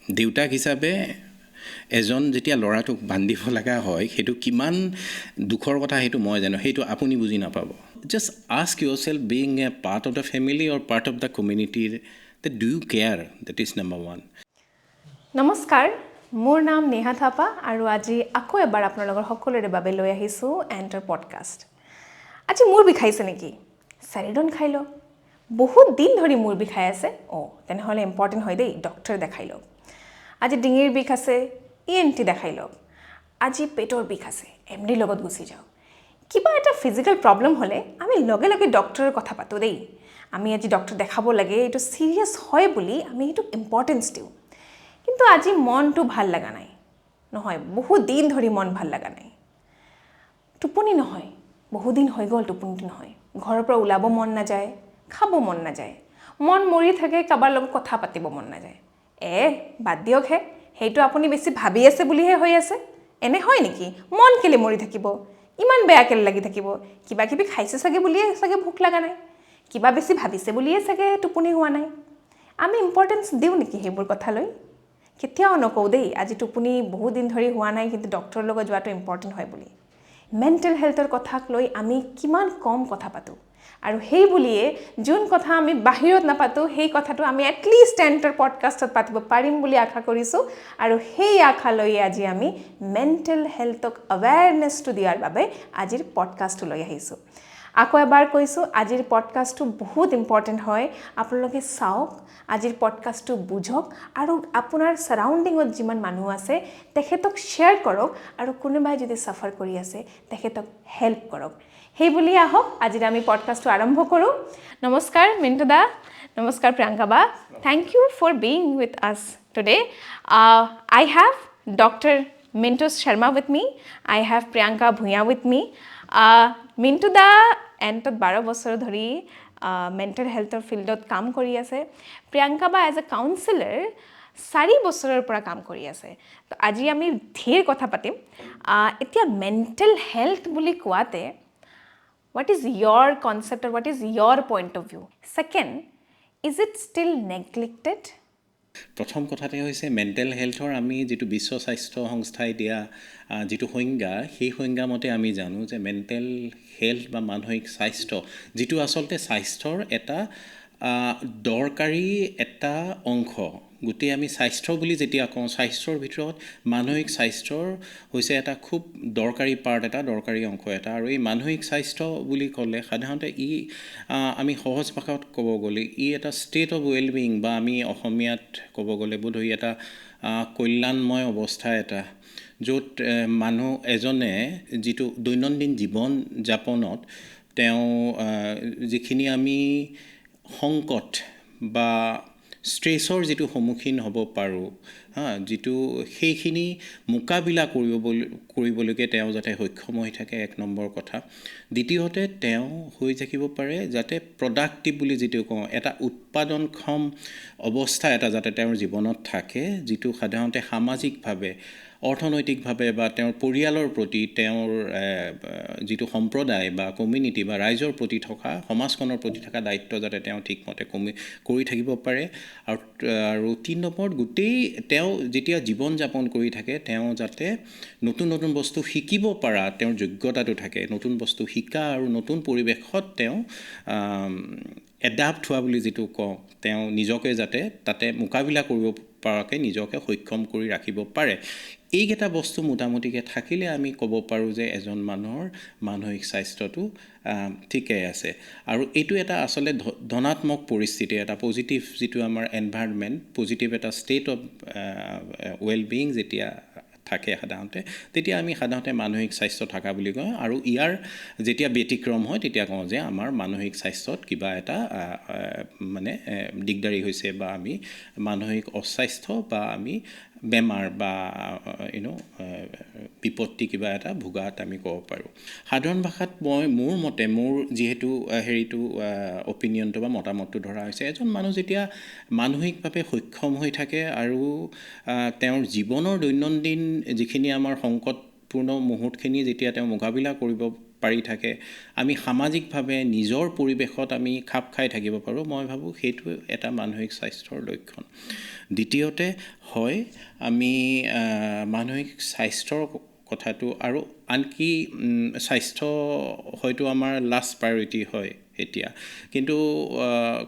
দেউতাক হিচাপে এজন যেতিয়া ল'ৰাটোক বান্ধিব লগা হয় সেইটো কিমান দুখৰ কথা সেইটো মই জানো, সেইটো আপুনি বুজি নাপাব। Just ask yourself being a part of the family or part of the কমিউনিটিৰ the do you care, that is number one. নমস্কাৰ, মোৰ নাম নেহা থাপা আৰু আজি আকৌ এবাৰ আপোনালোকৰ সকলোৰে বাবে লৈ আহিছোঁ এণ্টাৰ পডকাষ্ট। আজি মূৰ বিষাইছে নেকি? চেৰিডন খাই লওক। বহুত দিন ধৰি মূৰ বিষাই আছে। তেনেহ'লে ইম্পৰ্টেণ্ট হয় দেই, ডক্টৰ দেখাই লওক। আজি ডিঙিৰ বিষ আছে, ENT দেখাই লওক। আজি পেটৰ বিষ আছে, MD লগত গুচি যাওক। কিবা এটা ফিজিকেল প্ৰব্লেম হ'লে আমি লগে লগে ডক্টৰৰ কথা পাতোঁ দেই। আমি আজি ডক্টৰ দেখাব লাগে, এইটো চিৰিয়াছ হয় বুলি আমি এইটোক ইম্পৰ্টেঞ্চ দিওঁ। কিন্তু আজি মনটো ভাল লগা নাই। নহয়, বহুত দিন ধৰি মন ভাল লগা নাই। টোপনি নহয়, বহুদিন হৈ গ'ল টোপনিটো নহয়। ঘৰৰ পৰা ওলাব মন নাযায়, খাব মন নাযায়। মন মৰি থাকে, কাৰোবাৰ লগত কথা পাতিব মন নাযায়। বাদ দিয়কহে, সেইটো আপুনি বেছি ভাবি আছে বুলিহে হৈ আছে। এনে হয় নেকি? মন কেলে মৰি থাকিব? ইমান বেয়া কেলে লাগি থাকিব? কিবা কিবি খাইছে চাগে বুলিয়ে চাগে ভোক লগা নাই। কিবা বেছি ভাবিছে বুলিয়ে চাগে টোপনি হোৱা নাই। আমি ইম্পৰ্টেঞ্চ দিওঁ নেকি সেইবোৰ কথালৈ? কেতিয়াও নকওঁ দেই, আজি টোপনি বহুত দিন ধৰি হোৱা নাই কিন্তু ডক্টৰৰ লগত যোৱাটো ইম্পৰ্টেণ্ট হয় বুলি। মেণ্টেল হেল্থৰ কথাক লৈ আমি কিমান কম কথা পাতোঁ। আৰু সেই বুলিয়ে যোন কথা আমি বাহিৰত নাপাতোঁ, সেই কথাটো আমি এটলিষ্ট এণ্টাৰ পডকাষ্টত পাতিব পাৰিম বুলি আশা কৰিছোঁ। আৰু সেই আশা লৈ আজি আমি মেণ্টেল হেল্থক এৱেৰনেছটো দিয়াৰ বাবে আজিৰ পডকাষ্টটো লৈ আহিছোঁ। আকৌ এবাৰ কৈছোঁ, আজিৰ পডকাষ্টটো বহুত ইম্পৰ্টেণ্ট হয়। আপোনালোকে চাওক, আজিৰ পডকাষ্টটো বুজক আৰু আপোনাৰ ছাৰাউণ্ডিঙত যিমান মানুহ আছে তেখেতক শ্বেয়াৰ কৰক আৰু কোনোবাই যদি ছাফাৰ কৰি আছে তেখেতক হেল্প কৰক। সেই বুলি আহক আজি আমি পডকাষ্টটো আৰম্ভ কৰোঁ। নমস্কাৰ মিণ্টু দা, নমস্কাৰ প্ৰিয়ংকা বা। Thank you for being with us today. I have doctor Mintu Sharma with me, I have Priyanka Bhuyan with me. Mintu da এণ্টত 12 বছৰ ধৰি মেণ্টেল হেল্থৰ ফিল্ডত কাম কৰি আছে। প্ৰিয়ংকা বা এজ এ কাউন্সিলাৰ 4 বছৰৰ পৰা কাম কৰি আছে। তো আজি আমি ধেৰ কথা পাতিম। এতিয়া মেণ্টেল হেল্থ বুলি কোৱাতে what is your concept or what is your point of view? Second, is it still neglected? প্ৰথম কথাতে হৈছে মেণ্টেল হেল্থৰ আমি যিটো বিশ্ব স্বাস্থ্য সংস্থাই দিয়া যিটো সংজ্ঞা, সেই সংজ্ঞা মতে আমি জানো যে মেণ্টেল হেল্থ বা মানসিক স্বাস্থ্য যিটো আচলতে স্বাস্থ্যৰ এটা দৰকাৰী এটা অংশ। গোটেই আমি স্বাস্থ্য বুলি যেতিয়া কওঁ, স্বাস্থ্যৰ ভিতৰত মানসিক স্বাস্থ্যৰ হৈছে এটা খুব দৰকাৰী পাৰ্ট, এটা দৰকাৰী অংশ এটা। আৰু এই মানসিক স্বাস্থ্য বুলি ক'লে সাধাৰণতে আমি সহজ ভাষাত ক'ব গ'লে এটা ষ্টেট অফ ৱেলবিং, বা আমি অসমীয়াত ক'ব গ'লে বোধহয় এটা কল্যাণময় অৱস্থা এটা, য'ত মানুহ এজনে যিটো দৈনন্দিন জীৱন যাপনত তেওঁ যিখিনি আমি সংকট বা ষ্ট্ৰেছৰ যিটো সন্মুখীন হ'ব পাৰোঁ, যিটো সেইখিনি মোকাবিলা কৰিবলৈকে তেওঁ যাতে সক্ষম হৈ থাকে, 1 নম্বৰ কথা। দ্বিতীয়তে তেওঁ হৈ থাকিব পাৰে যাতে প্ৰডাক্টিভ বুলি যিটো কওঁ, এটা উৎপাদনক্ষম অৱস্থা এটা যাতে তেওঁৰ জীৱনত থাকে, যিটো সাধাৰণতে সামাজিকভাৱে, অৰ্থনৈতিকভাৱে বা তেওঁৰ পৰিয়ালৰ প্ৰতি, তেওঁৰ যিটো সম্প্ৰদায় বা কমিউনিটি বা ৰাইজৰ প্ৰতি থকা, সমাজখনৰ প্ৰতি থকা দায়িত্ব যাতে তেওঁ ঠিকমতে কৰি থাকিব পাৰে। আৰু 3 নম্বৰত গোটেই তেওঁ যেতিয়া জীৱন যাপন কৰি থাকে, তেওঁ যাতে নতুন নতুন বস্তু শিকিব পৰা তেওঁৰ যোগ্যতাটো থাকে, নতুন বস্তু শিকা আৰু নতুন পৰিৱেশত তেওঁ এডাপ্ট হোৱা বুলি যিটো কওঁ, তেওঁ নিজকে যাতে তাতে মোকাবিলা কৰিব পৰাকৈ নিজকে সক্ষম কৰি ৰাখিব পাৰে। এইকেইটা বস্তু মোটামুটিকৈ থাকিলে আমি ক'ব পাৰোঁ যে এজন মানুহৰ মানসিক স্বাস্থ্যটো ঠিকেই আছে। আৰু এইটো এটা আচলতে ধনাত্মক পৰিস্থিতি, এটা পজিটিভ যিটো আমাৰ এনভাইৰনমেণ্ট, পজিটিভ এটা ষ্টেট অফ ৱেলবিং যেতিয়া থাকে সাধাৰণতে, তেতিয়া আমি সাধাৰণতে মানসিক স্বাস্থ্য থকা বুলি কওঁ। আৰু ইয়াৰ যেতিয়া ব্যতিক্ৰম হয় তেতিয়া কওঁ যে আমাৰ মানসিক স্বাস্থ্যত কিবা এটা মানে দিগদাৰী হৈছে, বা আমি মানসিক অস্বাস্থ্য বা আমি বেমাৰ বা বিপত্তি কিবা এটা ভোগাত আমি ক'ব পাৰোঁ। সাধাৰণ ভাষাত মোৰ মতে, মোৰ যিহেতু অপিনিয়নটো বা মতামতটো ধৰা হৈছে, এজন মানুহ যেতিয়া মানসিকভাৱে সক্ষম হৈ থাকে আৰু তেওঁৰ জীৱনৰ দৈনন্দিন যিখিনি আমাৰ সংকটপূৰ্ণ মুহূৰ্তখিনি যেতিয়া তেওঁ মোকাবিলা কৰিব পাৰি থাকে, আমি সামাজিকভাৱে নিজৰ পৰিৱেশত আমি খাপ খাই থাকিব পাৰোঁ, মই ভাবোঁ সেইটো এটা মানসিক স্বাস্থ্যৰ লক্ষণ। দ্বিতীয়তে হয় আমি মানসিক স্বাস্থ্যৰ কথাটো আৰু আনকি স্বাস্থ্য হয়তো আমাৰ লাষ্ট প্ৰায়ৰিটি হয় এতিয়া, কিন্তু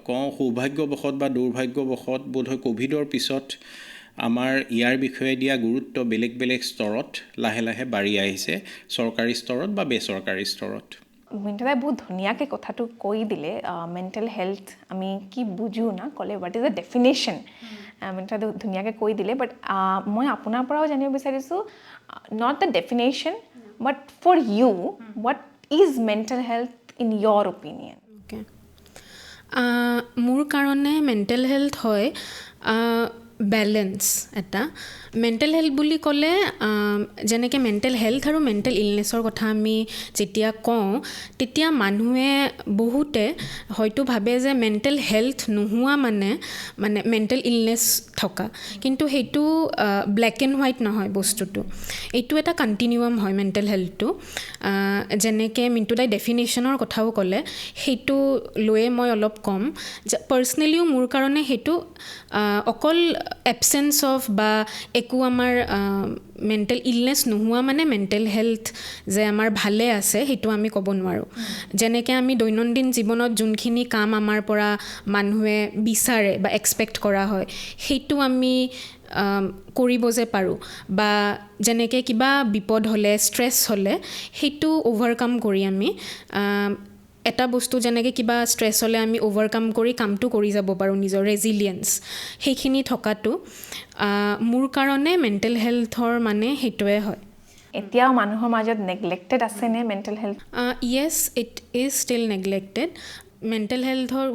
কওঁ সৌভাগ্যবশত বা দুৰ্ভাগ্যবশত বোধহয় ক'ভিডৰ পিছত আমাৰ ইয়াৰ বিষয়ে দিয়া গুৰুত্ব বেলেগ বেলেগ স্তৰত লাহে লাহে বাঢ়ি আহিছে, চৰকাৰী স্তৰত বা বেচৰকাৰী স্তৰত। মিণ্টুদাই বহুত ধুনীয়াকৈ কথাটো কৈ দিলে মেণ্টেল হেল্থ আমি কি বুজোঁ না ক'লে হোৱাট ইজ দ্য ডেফিনেশ্যন, মিণ্টুদাই ধুনীয়াকৈ কৈ দিলে। বাট মই আপোনাৰ পৰাও জানিব বিচাৰিছোঁ not the definition but for you what is mental health in your opinion? Okay, মোৰ কাৰণে মেণ্টেল হেল্থ হয় বেলেঞ্চ এটা। মেণ্টেল হেল্থ বুলি ক'লে যেনেকৈ মেণ্টেল হেল্থ আৰু মেণ্টেল ইলনেছৰ কথা আমি যেতিয়া কওঁ তেতিয়া মানুহে বহুতে হয়তো ভাবে যে মেণ্টেল হেল্থ নোহোৱা মানে মেণ্টেল ইলনেছ থকা, কিন্তু সেইটো ব্লেক এণ্ড হোৱাইট নহয় বস্তুটো, এইটো এটা কণ্টিনিউৱাম হয় মেণ্টেল হেল্থটো। যেনেকৈ মিণ্টুদাই ডেফিনেশ্যনৰ কথাও ক'লে সেইটো লৈয়ে মই অলপ ক'ম যে পাৰ্চনেলিও মোৰ কাৰণে সেইটো অকল এবচেঞ্চ অফ বা একো আমাৰ মেণ্টেল ইলনেছ নোহোৱা মানে মেণ্টেল হেল্থ যে আমাৰ ভালে আছে সেইটো আমি ক'ব নোৱাৰোঁ। যেনেকৈ আমি দৈনন্দিন জীৱনত যোনখিনি কাম আমাৰ পৰা মানুহে বিচাৰে বা এক্সপেক্ট কৰা হয় সেইটো আমি কৰিব যে পাৰোঁ, বা যেনেকৈ কিবা বিপদ হ'লে ষ্ট্ৰেছ হ'লে সেইটো অভাৰকাম কৰি আমি এটা বস্তু যেনেকৈ কিবা ষ্ট্ৰেছ হ'লে আমি অভাৰকাম কৰি কামটো কৰি যাব পাৰোঁ, নিজৰ ৰেজিলিয়েঞ্চ সেইখিনি থকাটো মোৰ কাৰণে মেণ্টেল হেল্থৰ মানে সেইটোৱে হয়। এতিয়াও মানুহৰ মাজত নেগলেক্টেড আছেনে mental health? Yes, it is still neglected. Mental হেল্থৰ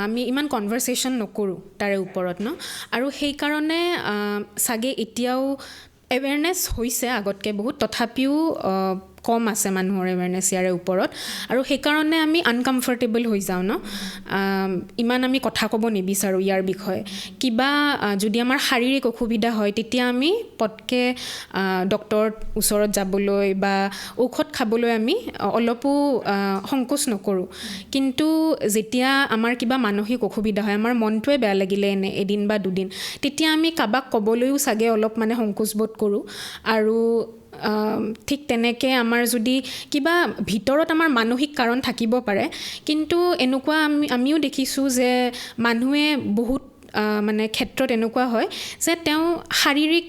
আমি ইমান কনভাৰচেশ্যন নকৰোঁ তাৰে ওপৰত ন, আৰু সেইকাৰণে চাগে এতিয়াও এৱেৰনেছ হৈছে আগতকৈ বহুত, তথাপিও কম আছে মানুহৰ এৱেৰনেছ ইয়াৰে ওপৰত, আৰু সেইকাৰণে আমি আনকমফৰ্টেবল হৈ যাওঁ ন, ইমান আমি কথা ক'ব নিবিচাৰোঁ ইয়াৰ বিষয়ে। কিবা যদি আমাৰ শাৰীৰিক অসুবিধা হয় তেতিয়া আমি পটকৈ ডক্তৰৰ ওচৰত যাবলৈ বা ঔষধ খাবলৈ আমি অলপো সংকোচ নকৰোঁ। কিন্তু যেতিয়া আমাৰ কিবা মানসিক অসুবিধা হয়, আমাৰ মনটোৱে বেয়া লাগিলে এদিন বা দুদিন, তেতিয়া আমি কাৰোবাক ক'বলৈও চাগে অলপ সংকোচ বোধ কৰোঁ। আৰু ঠিক তেনেকৈ আমাৰ যদি কিবা ভিতৰত আমাৰ মানসিক কাৰণ থাকিব পাৰে, কিন্তু এনেকুৱা আমিও দেখিছোঁ যে মানুহে বহুত ক্ষেত্ৰত এনেকুৱা হয় যে তেওঁ শাৰীৰিক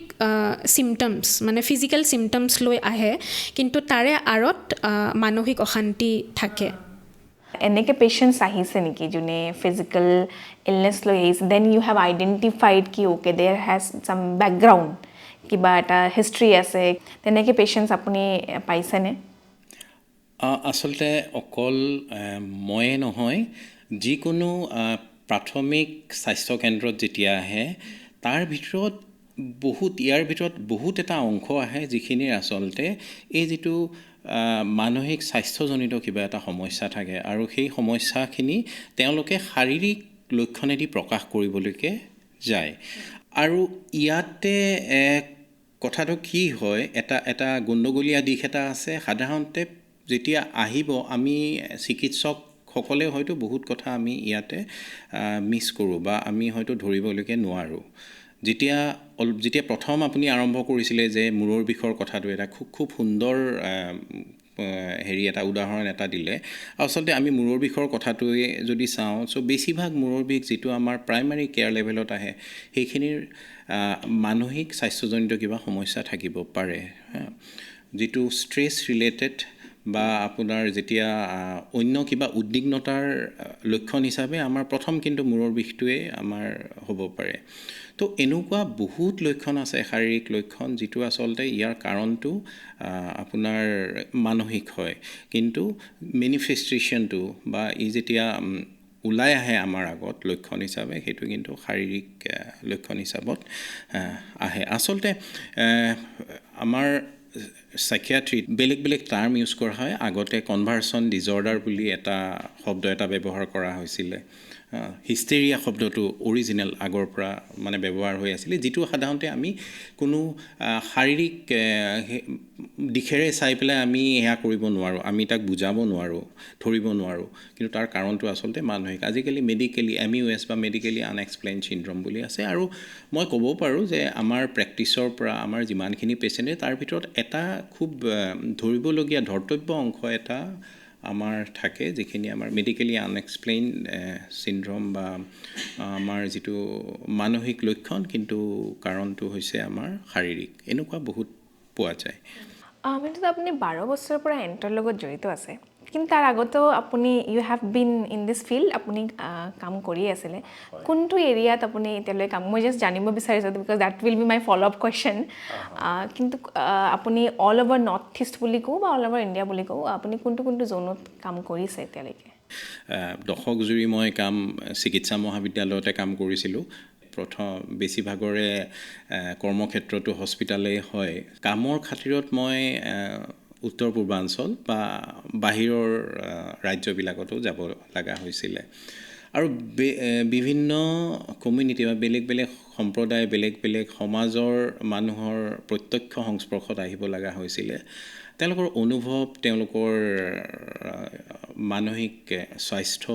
চিমটমছ ফিজিকেল চিমটমছ লৈ আহে, কিন্তু তাৰে আঁৰত মানসিক অশান্তি থাকে। এনেকৈ পেচেণ্টছ আহিছে নেকি যোনে ফিজিকেল ইলনেছ লৈ আহিছে, দেন ইউ হেভ আইডেণ্টিফাইড কি okay there has some background, কিবা এটা হিষ্ট্ৰী আছে, তেনেকৈ পেচেণ্টছ আপুনি পাইছেনে? আচলতে অকল ময়ে নহয়, যিকোনো প্ৰাথমিক স্বাস্থ্যকেন্দ্ৰত যেতিয়া আহে ইয়াৰ ভিতৰত বহুত এটা অংশ আহে যিখিনিৰ আচলতে এই যিটো মানসিক স্বাস্থ্যজনিত কিবা এটা সমস্যা থাকে, আৰু সেই সমস্যাখিনি তেওঁলোকে শাৰীৰিক লক্ষণেদি প্ৰকাশ কৰিবলৈকে যায়। আৰু ইয়াতে কথাটো কি হয়, এটা গণ্ডগোলীয়া দিশ এটা আছে। সাধাৰণতে যেতিয়া আহিব আমি চিকিৎসকসকলে হয়তো বহুত কথা আমি ইয়াতে মিছ কৰোঁ বা আমি হয়তো ধৰিবলৈকে নোৱাৰোঁ। যেতিয়া প্ৰথম আপুনি আৰম্ভ কৰিছিলে যে মূৰৰ বিষৰ কথাটো, এটা খুব সুন্দৰ এটা উদাহৰণ এটা দিলে। আচলতে আমি মূৰৰ বিষৰ কথাটোৱে যদি চাওঁ, বেছিভাগ মূৰৰ বিষ যিটো আমাৰ প্ৰাইমাৰী কেয়াৰ লেভেলত আহে সেইখিনিৰ মানসিক স্বাস্থ্যজনিত কিবা সমস্যা থাকিব পাৰে, যিটো ষ্ট্ৰেছ ৰিলেটেড বা আপোনাৰ যেতিয়া অন্য কিবা উদ্বিগ্নতাৰ লক্ষণ হিচাপে আমাৰ প্ৰথম কিন্তু মূৰৰ বিষটোৱে আমাৰ হ'ব পাৰে। তো এনেকুৱা বহুত লক্ষণ আছে, শাৰীৰিক লক্ষণ, যিটো আচলতে ইয়াৰ কাৰণটো আপোনাৰ মানসিক হয়, কিন্তু মেনিফেষ্টেশ্যনটো বা যেতিয়া ওলাই আহে আমাৰ আগত লক্ষণ হিচাপে, সেইটো কিন্তু শাৰীৰিক লক্ষণ হিচাপত আহে। আচলতে আমাৰ সাইকিয়াট্ৰিত বেলেগ বেলেগ টাৰ্ম ইউজ কৰা হয় আগতে কনভাৰ্চন ডিজৰ্ডাৰ বুলি এটা শব্দ এটা ব্যৱহাৰ কৰা হৈছিলে হিষ্টেৰিয়া শব্দটো অৰিজিনেল আগৰ পৰা মানে ব্যৱহাৰ হৈ আছিলে যিটো সাধাৰণতে আমি কোনো শাৰীৰিক দিশেৰে চাই পেলাই আমি এয়া কৰিব নোৱাৰোঁ আমি তাক বুজাব নোৱাৰোঁ ধৰিব নোৱাৰোঁ কিন্তু তাৰ কাৰণটো আচলতে মানসিক আজিকালি মেডিকেলি MUS বা মেডিকেলি আনএক্সপ্লেইনড চিনড্ৰম বুলি আছে আৰু মই ক'ব পাৰোঁ যে আমাৰ প্ৰেক্টিছৰ পৰা আমাৰ যিমানখিনি পেচেণ্টে তাৰ ভিতৰত এটা খুব ধৰিবলগীয়া ধৰ্তব্য অংশ এটা আমাৰ থাকে যিখিনি আমাৰ মেডিকেলি আনএক্সপ্লেইনড চিনড্ৰম বা আমাৰ যিটো মানসিক লক্ষণ কিন্তু কাৰণটো হৈছে আমাৰ শাৰীৰিক এনেকুৱা বহুত পোৱা যায় কিন্তু আপুনি 12 বছৰৰ পৰা এণ্টাৰ লগত জড়িত আছে কিন্তু তাৰ আগতেও আপুনি you have been in this field আপুনি কাম কৰি আছিলে কোনটো এৰিয়াত আপুনি এতিয়ালৈ কাম মই জাষ্ট জানিব বিচাৰিছোঁ because that will be my follow' up question কিন্তু আপুনি অল অভাৰ নৰ্থ ইষ্ট বুলি কওঁ বা অল অভাৰ ইণ্ডিয়া বুলি কওঁ আপুনি কোনটো কোনটো জ'নত কাম কৰিছে এতিয়ালৈকে দশক জুৰি মই চিকিৎসা মহাবিদ্যালয়তে কাম কৰিছিলোঁ প্ৰথম বেছিভাগৰে কৰ্মক্ষেত্ৰটো হস্পিটালেই হয় কামৰ খাতিৰত মই উত্তৰ পূৰ্বাঞ্চল বা বাহিৰৰ ৰাজ্যবিলাকতো যাব লগা হৈছিলে আৰু বিভিন্ন কমিউনিটি বা বেলেগ বেলেগ সম্প্ৰদায় বেলেগ বেলেগ সমাজৰ মানুহৰ প্ৰত্যক্ষ সংস্পৰ্শত আহিব লগা হৈছিলে তেওঁলোকৰ অনুভৱ তেওঁলোকৰ মানসিক স্বাস্থ্য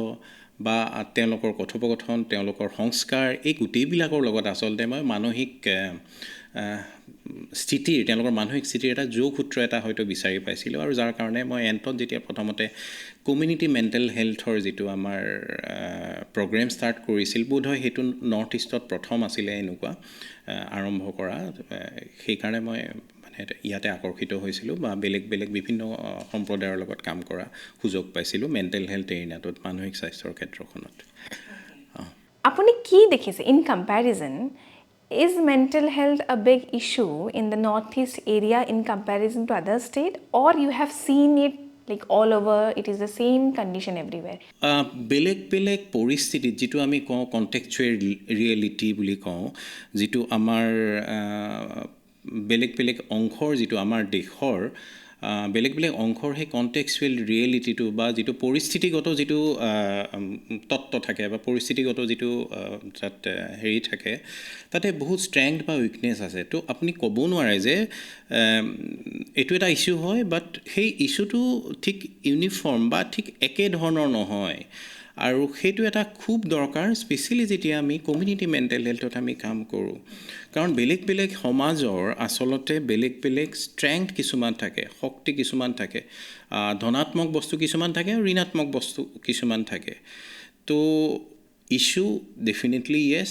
বা তেওঁলোকৰ কথোপকথন তেওঁলোকৰ সংস্কাৰ এই গোটেইবিলাকৰ লগত আচলতে মই মানসিক স্থিতিৰ তেওঁলোকৰ মানসিক স্থিতিৰ এটা যোগসূত্ৰ এটা হয়তো বিচাৰি পাইছিলোঁ আৰু যাৰ কাৰণে মই এণ্টত যেতিয়া প্ৰথমতে কমিউনিটি মেণ্টেল হেল্থৰ যিটো আমাৰ প্ৰগ্ৰেম ষ্টাৰ্ট কৰিছিল বোধহয় সেইটো নৰ্থ ইষ্টত প্ৰথম আছিলে এনেকুৱা আৰম্ভ কৰা সেইকাৰণে মই মানে ইয়াতে আকৰ্ষিত হৈছিলোঁ বা বেলেগ বেলেগ বিভিন্ন সম্প্ৰদায়ৰ লগত কাম কৰা সুযোগ পাইছিলোঁ মেণ্টেল হেল্থ এৰিনাটোত মানসিক স্বাস্থ্যৰ ক্ষেত্ৰখনত আপুনি কি দেখিছে in comparison Is mental health a big issue in the northeast area in comparison to other state or you have seen it like all over it is the same condition everywhere বেলেগ বেলেগ পৰিস্থিতিত যিটো আমি কওঁ contextual reality বুলি কওঁ যিটো আমাৰ বেলেগ বেলেগ অংশৰ যিটো আমাৰ দেশৰ বেলেগ বেলেগ অংশৰ সেই কণ্টেক্সচুৱেল ৰিয়েলিটিটো বা যিটো পৰিস্থিতিগত যিটো তত্ত্ব থাকে বা পৰিস্থিতিগত যিটো তাত হেৰি থাকে তাতে বহুত ষ্ট্ৰেংথ বা উইকনেছ আছে তো আপুনি ক'ব নোৱাৰে যে এইটো এটা ইছ্যু হয় বাট সেই ইছ্যুটো ঠিক ইউনিফৰ্ম বা ঠিক একে ধৰণৰ নহয় আৰু সেইটো এটা খুব দৰকাৰ স্পেচিয়েলি যেতিয়া আমি কমিউনিটি মেণ্টেল হেল্থত আমি কাম কৰোঁ কাৰণ বেলেগ বেলেগ সমাজৰ আচলতে বেলেগ বেলেগ ষ্ট্ৰেংথ কিছুমান থাকে শক্তি কিছুমান থাকে ধনাত্মক বস্তু কিছুমান থাকে আৰু ঋণাত্মক বস্তু কিছুমান থাকে তো issue definitely yes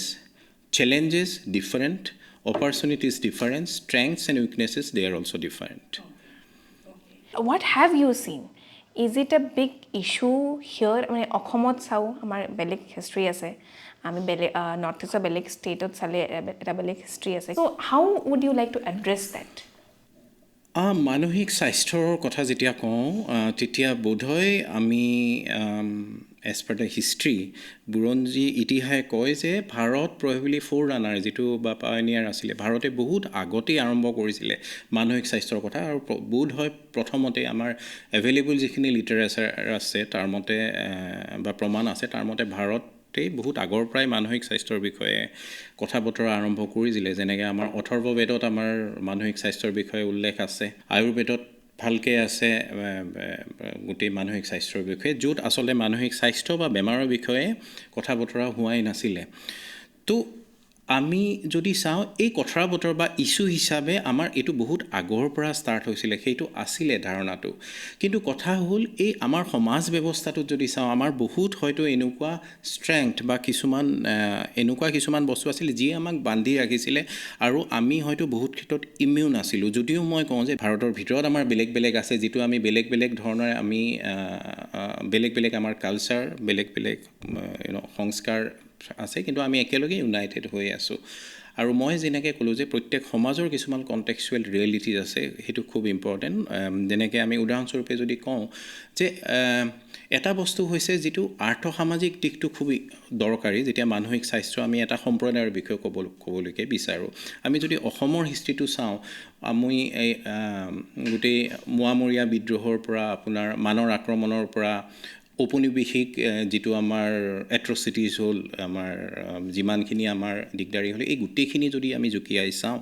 challenges different opportunities different strengths and weaknesses they are also' different What have you seen? Is it a big issue here? মানে অসমত চাওঁ আমাৰ বেলেগ হিষ্ট্ৰী আছে আমি বেলেগ নৰ্থ ইষ্টৰ বেলেগ ষ্টেটত চালে এটা বেলেগ হিষ্ট্ৰী আছে so' how would you like to address that মানসিক স্বাস্থ্যৰ কথা যেতিয়া কওঁ তেতিয়া বোধহয় আমি এজ পাৰ দ্য হিষ্ট্ৰী বুৰঞ্জী ইতিহাসে কয় যে ভাৰত প্ৰবেবলি ফ'ৰ ৰানাৰ যিটো বা পায়নিয়াৰ আছিলে ভাৰতে বহুত আগতেই আৰম্ভ কৰিছিলে মানসিক স্বাস্থ্যৰ কথা আৰু বোধহয় প্ৰথমতে আমাৰ এভেইলেবল যিখিনি লিটাৰেচাৰ আছে তাৰ মতে বা প্ৰমাণ আছে তাৰ মতে ভাৰতেই বহুত আগৰ পৰাই মানসিক স্বাস্থ্যৰ বিষয়ে কথা বতৰা আৰম্ভ কৰিছিলে যেনেকৈ আমাৰ অথৰ্ব বেদত আমাৰ মানসিক স্বাস্থ্যৰ বিষয়ে উল্লেখ আছে আয়ুৰ্বেদত ভালকৈ আছে গোটেই মানসিক স্বাস্থ্যৰ বিষয়ে য'ত আচলতে মানসিক স্বাস্থ্য বা বেমাৰৰ বিষয়ে কথা বতৰা হোৱাই নাছিলে তো আমি যদি চাওঁ এই কথা বতৰা বা ইছ্যু হিচাপে আমাৰ এইটো বহুত আগৰ পৰা ষ্টাৰ্ট হৈছিলে সেইটো আছিলে ধাৰণাটো কিন্তু কথা হ'ল এই আমাৰ সমাজ ব্যৱস্থাটোত যদি চাওঁ আমাৰ বহুত হয়তো এনেকুৱা ষ্ট্ৰেংথ বা এনেকুৱা কিছুমান বস্তু আছিলে যিয়ে আমাক বান্ধি ৰাখিছিলে আৰু আমি হয়তো বহুত ক্ষেত্ৰত ইমিউন আছিলোঁ যদিও মই কওঁ যে ভাৰতৰ ভিতৰত আমাৰ বেলেগ বেলেগ আছে যিটো আমি বেলেগ বেলেগ ধৰণেৰে আমি বেলেগ বেলেগ আমাৰ কালচাৰ বেলেগ বেলেগ সংস্কাৰ আছে কিন্তু আমি একেলগে ইউনাইটেড হৈ আছোঁ আৰু মই যেনেকৈ ক'লোঁ যে প্ৰত্যেক সমাজৰ কিছুমান কণ্টেক্সচুৱেল ৰিয়েলিটিজ আছে সেইটো খুব ইম্পৰ্টেণ্ট যেনেকৈ আমি উদাহৰণস্বৰূপে যদি কওঁ যে এটা বস্তু হৈছে যিটো আৰ্থসামাজিক দিশটো খুবেই দৰকাৰী যেতিয়া মানসিক স্বাস্থ্য আমি এটা সম্প্ৰদায়ৰ বিষয়ে ক'বলৈকে বিচাৰোঁ আমি যদি অসমৰ হিষ্ট্ৰীটো চাওঁ আমি এই গোটেই মোৱামৰীয়া বিদ্ৰোহৰ পৰা আপোনাৰ মানৰ আক্ৰমণৰ পৰা ঔপনিৱেশিক যিটো আমাৰ এট্ৰচিটিজ হ'ল আমাৰ যিমানখিনি আমাৰ দিগদাৰী হ'ল এই গোটেইখিনি যদি আমি জুকিয়াই চাওঁ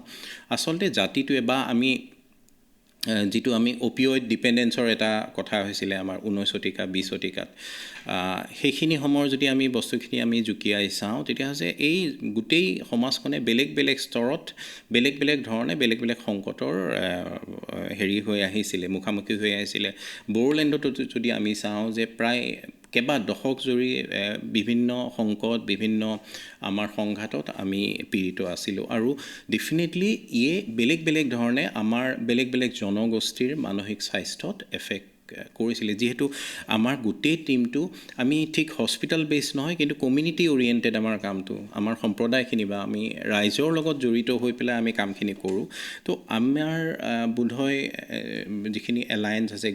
আচলতে জাতিটোৱে বা আমি যিটো আমি অপিঅইড ডিপেণ্ডেঞ্চৰ এটা কথা হৈছিলে আমাৰ 19 শতিকা 20 শতিকাত সেইখিনি সময়ৰ যদি আমি বস্তুখিনি আমি জুকিয়াই চাওঁ তেতিয়া হৈছে এই গোটেই সমাজখনে বেলেগ বেলেগ স্তৰত বেলেগ বেলেগ ধৰণে বেলেগ বেলেগ সংকটৰ হেৰি হৈ আহিছিলে মুখামুখি হৈ আহিছিলে বড়োলেণ্ডতো যদি আমি চাওঁ যে প্ৰায় কেইবা দশক জুৰি বিভিন্ন সংকট বিভিন্ন আমাৰ সংঘাতত আমি পীড়িত আছিলোঁ আৰু ডেফিনেটলি ইয়ে বেলেগ বেলেগ ধৰণে আমাৰ বেলেগ বেলেগ জনগোষ্ঠীৰ মানসিক স্বাস্থ্যত এফেক্ট কৰিছিলে যিহেতু আমাৰ গোটেই টিমটো আমি ঠিক হস্পিটেল বেছ নহয় কিন্তু কমিউনিটি অৰিয়েণ্টেড আমাৰ কামটো আমাৰ সম্প্ৰদায়খিনি বা আমি ৰাইজৰ লগত জড়িত হৈ পেলাই আমি কামখিনি কৰোঁ তো আমাৰ বোধহয় যিখিনি এলায়েন্স আছে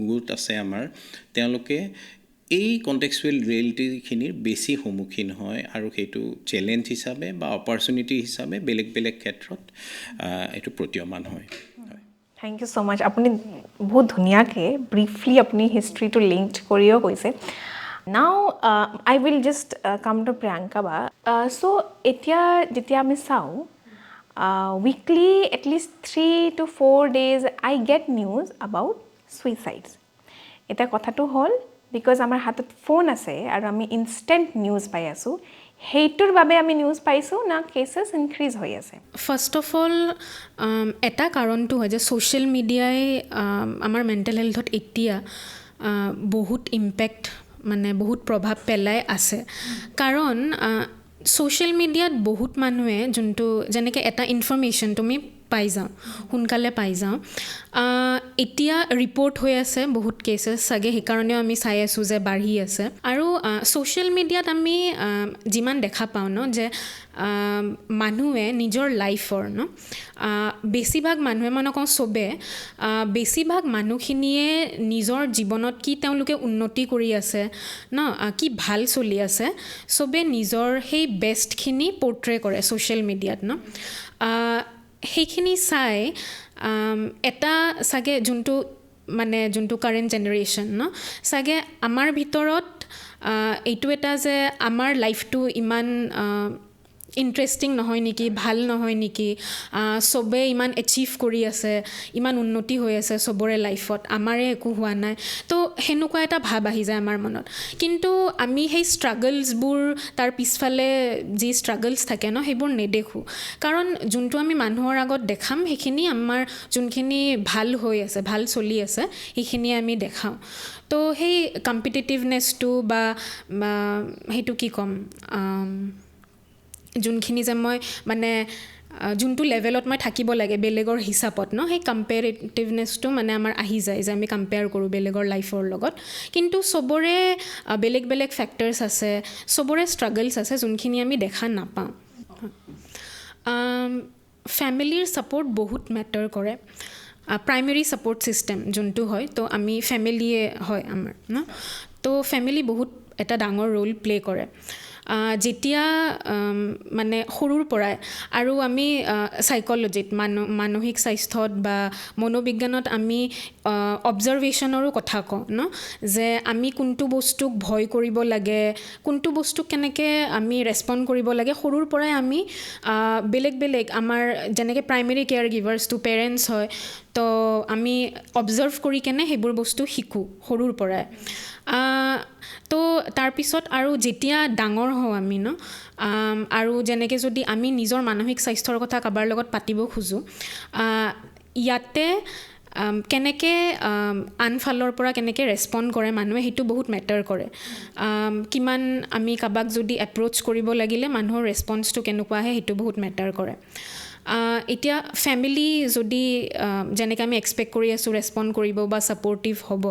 গোট আছে আমাৰ তেওঁলোকে এই কণ্টেক্সুৱেল ৰিয়েলিটিখিনিৰ বেছি সন্মুখীন হয় আৰু সেইটো চেলেঞ্জ হিচাপে বা অপৰচুনিটি হিচাপে বেলেগ বেলেগ ক্ষেত্ৰত এইটো প্ৰতীয়মান হয় থেংক ইউ ছ' মাছ আপুনি বহুত ধুনীয়াকৈ ব্ৰিফলি আপুনি হিষ্ট্ৰীটো লিংকড কৰিও কৈছে now I will just come to Priyanka ba so' এতিয়া যেতিয়া আমি চাওঁ weekly at least 3 to 4 days I get news about suicides এতিয়া কথাটো হ'ল বিকজ আমাৰ হাতত ফোন আছে আৰু আমি ইনষ্টেণ্ট নিউজ পাই আছোঁ সেইটোৰ বাবে আমি নিউজ পাইছোঁ না কেছেছ ইনক্ৰিজ হৈ আছে ফাৰ্ষ্ট অফ অল এটা কাৰণটো হয় যে ছ'চিয়েল মিডিয়াই আমাৰ মেণ্টেল হেল্থত এতিয়া বহুত ইম্পেক্ট মানে বহুত প্ৰভাৱ পেলাই আছে কাৰণ ছ'চিয়েল মিডিয়াত বহুত মানুহে যোনটো যেনেকৈ এটা ইনফৰ্মেশ্যন তুমি পাই যাওঁ সোনকালে পাই যাওঁ এতিয়া ৰিপৰ্ট হৈ আছে বহুত কেছেছ চাগে সেইকাৰণেও আমি চাই আছোঁ যে বাঢ়ি আছে আৰু ছ'চিয়েল মিডিয়াত আমি যিমান দেখা পাওঁ ন যে মানুহে নিজৰ লাইফৰ ন বেছিভাগ মানুহে মই নকওঁ চবে বেছিভাগ মানুহখিনিয়ে নিজৰ জীৱনত কি তেওঁলোকে উন্নতি কৰি আছে ন কি ভাল চলি আছে চবে নিজৰ সেই বেষ্টখিনি পৰ্ট্ৰে কৰে ছ'চিয়েল মিডিয়াত ন সেইখিনি চাই এটা চাগে যোনটো কাৰেণ্ট জেনেৰেশ্যন ন চাগে আমাৰ ভিতৰত এইটো এটা যে আমাৰ লাইফটো ইমান ইণ্টাৰেষ্টিং নহয় নেকি ভাল নহয় নেকি চবে ইমান এচিভ কৰি আছে ইমান উন্নতি হৈ আছে চবৰে লাইফত আমাৰে একো হোৱা নাই তো সেনেকুৱা এটা ভাৱ আহি যায় আমাৰ মনত কিন্তু আমি সেই ষ্ট্ৰাগলছবোৰ তাৰ পিছফালে যি ষ্ট্ৰাগলছ থাকে ন সেইবোৰ নেদেখোঁ কাৰণ যোনটো আমি মানুহৰ আগত দেখাম সেইখিনি আমাৰ যোনখিনি ভাল হৈ আছে ভাল চলি আছে সেইখিনি আমি দেখাওঁ তো সেই কম্পিটিটিভনেছটো বা সেইটো কি ক'ম যোনখিনি যে মই মানে যোনটো লেভেলত মই থাকিব লাগে বেলেগৰ হিচাপত ন সেই কম্পেৰেটিভনেছটো মানে আমাৰ আহি যায় যে আমি কম্পেয়াৰ কৰোঁ বেলেগৰ লাইফৰ লগত কিন্তু চবৰে বেলেগ বেলেগ ফেক্টৰছ আছে চবৰে ষ্ট্ৰাগলছ আছে যোনখিনি আমি দেখা নাপাওঁ ফেমিলিৰ ছাপৰ্ট বহুত মেটাৰ কৰে প্ৰাইমেৰী ছাপৰ্ট ছিষ্টেম যোনটো হয় তো আমি ফেমিলিয়ে হয় আমাৰ ন তো ফেমিলি বহুত এটা ডাঙৰ ৰোল প্লে কৰে যেতিয়া মানে সৰুৰ পৰাই আৰু আমি সাইকোলজিত মানসিক স্বাস্থ্যত বা মনোবিজ্ঞানত আমি অবজাৰভেশ্যনৰো কথা কওঁ ন যে আমি কোনটো বস্তুক ভয় কৰিব লাগে কোনটো বস্তুক কেনেকৈ আমি ৰেছপণ্ড কৰিব লাগে সৰুৰ পৰাই আমি বেলেগ বেলেগ আমাৰ যেনেকৈ প্ৰাইমেৰী কেয়াৰ গিভাৰ্ছটো পেৰেণ্টছ হয় তো আমি অবজাৰ্ভ কৰি কেনে সেইবোৰ বস্তু শিকোঁ সৰুৰ পৰাই তো তাৰপিছত আৰু যেতিয়া ডাঙৰ হওঁ আমি ন আৰু যেনেকৈ যদি আমি নিজৰ মানসিক স্বাস্থ্যৰ কথা কাৰোবাৰ লগত পাতিব খোজোঁ ইয়াতে কেনেকৈ আনফালৰ পৰা কেনেকৈ ৰেছপণ্ড কৰে মানুহে সেইটো বহুত মেটাৰ কৰে কিমান আমি কাৰোবাক যদি এপ্ৰ'চ কৰিব লাগিলে মানুহৰ ৰেছপন্সটো কেনেকুৱা আহে সেইটো বহুত মেটাৰ কৰে এতিয়া ফেমিলি যদি যেনেকৈ আমি এক্সপেক্ট কৰি আছোঁ ৰেছপণ্ড কৰিব বা ছাপৰ্টিভ হ'ব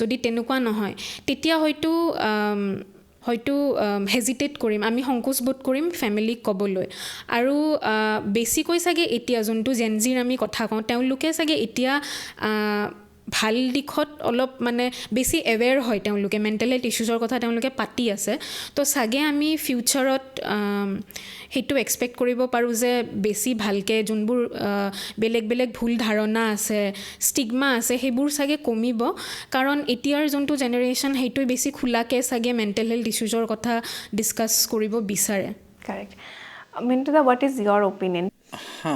যদি তেনেকুৱা নহয় তেতিয়া হয়তো হেজিটেট কৰিম আমি সংকোচবোধ কৰিম ফেমিলিক ক'বলৈ আৰু বেছিকৈ চাগে এতিয়া যোনটো জেনজিৰ আমি কথা কওঁ তেওঁলোকে চাগে এতিয়া ভাল দিশত অলপ মানে বেছি এৱেৰ হয় তেওঁলোকে মেণ্টেল হেল্থ ইছ্যুজৰ কথা তেওঁলোকে পাতি আছে তো চাগে আমি ফিউচাৰত সেইটো এক্সপেক্ট কৰিব পাৰোঁ যে বেছি ভালকৈ যোনবোৰ বেলেগ বেলেগ ভুল ধাৰণা আছে ষ্টিগমা আছে সেইবোৰ চাগে কমিব কাৰণ এতিয়াৰ যোনটো জেনেৰেশ্যন সেইটোৱে বেছি খোলাকৈ চাগে মেণ্টেল হেল্থ ইছ্যুজৰ কথা ডিছকাছ কৰিব বিচাৰে correct Mintuda what is your opinion হা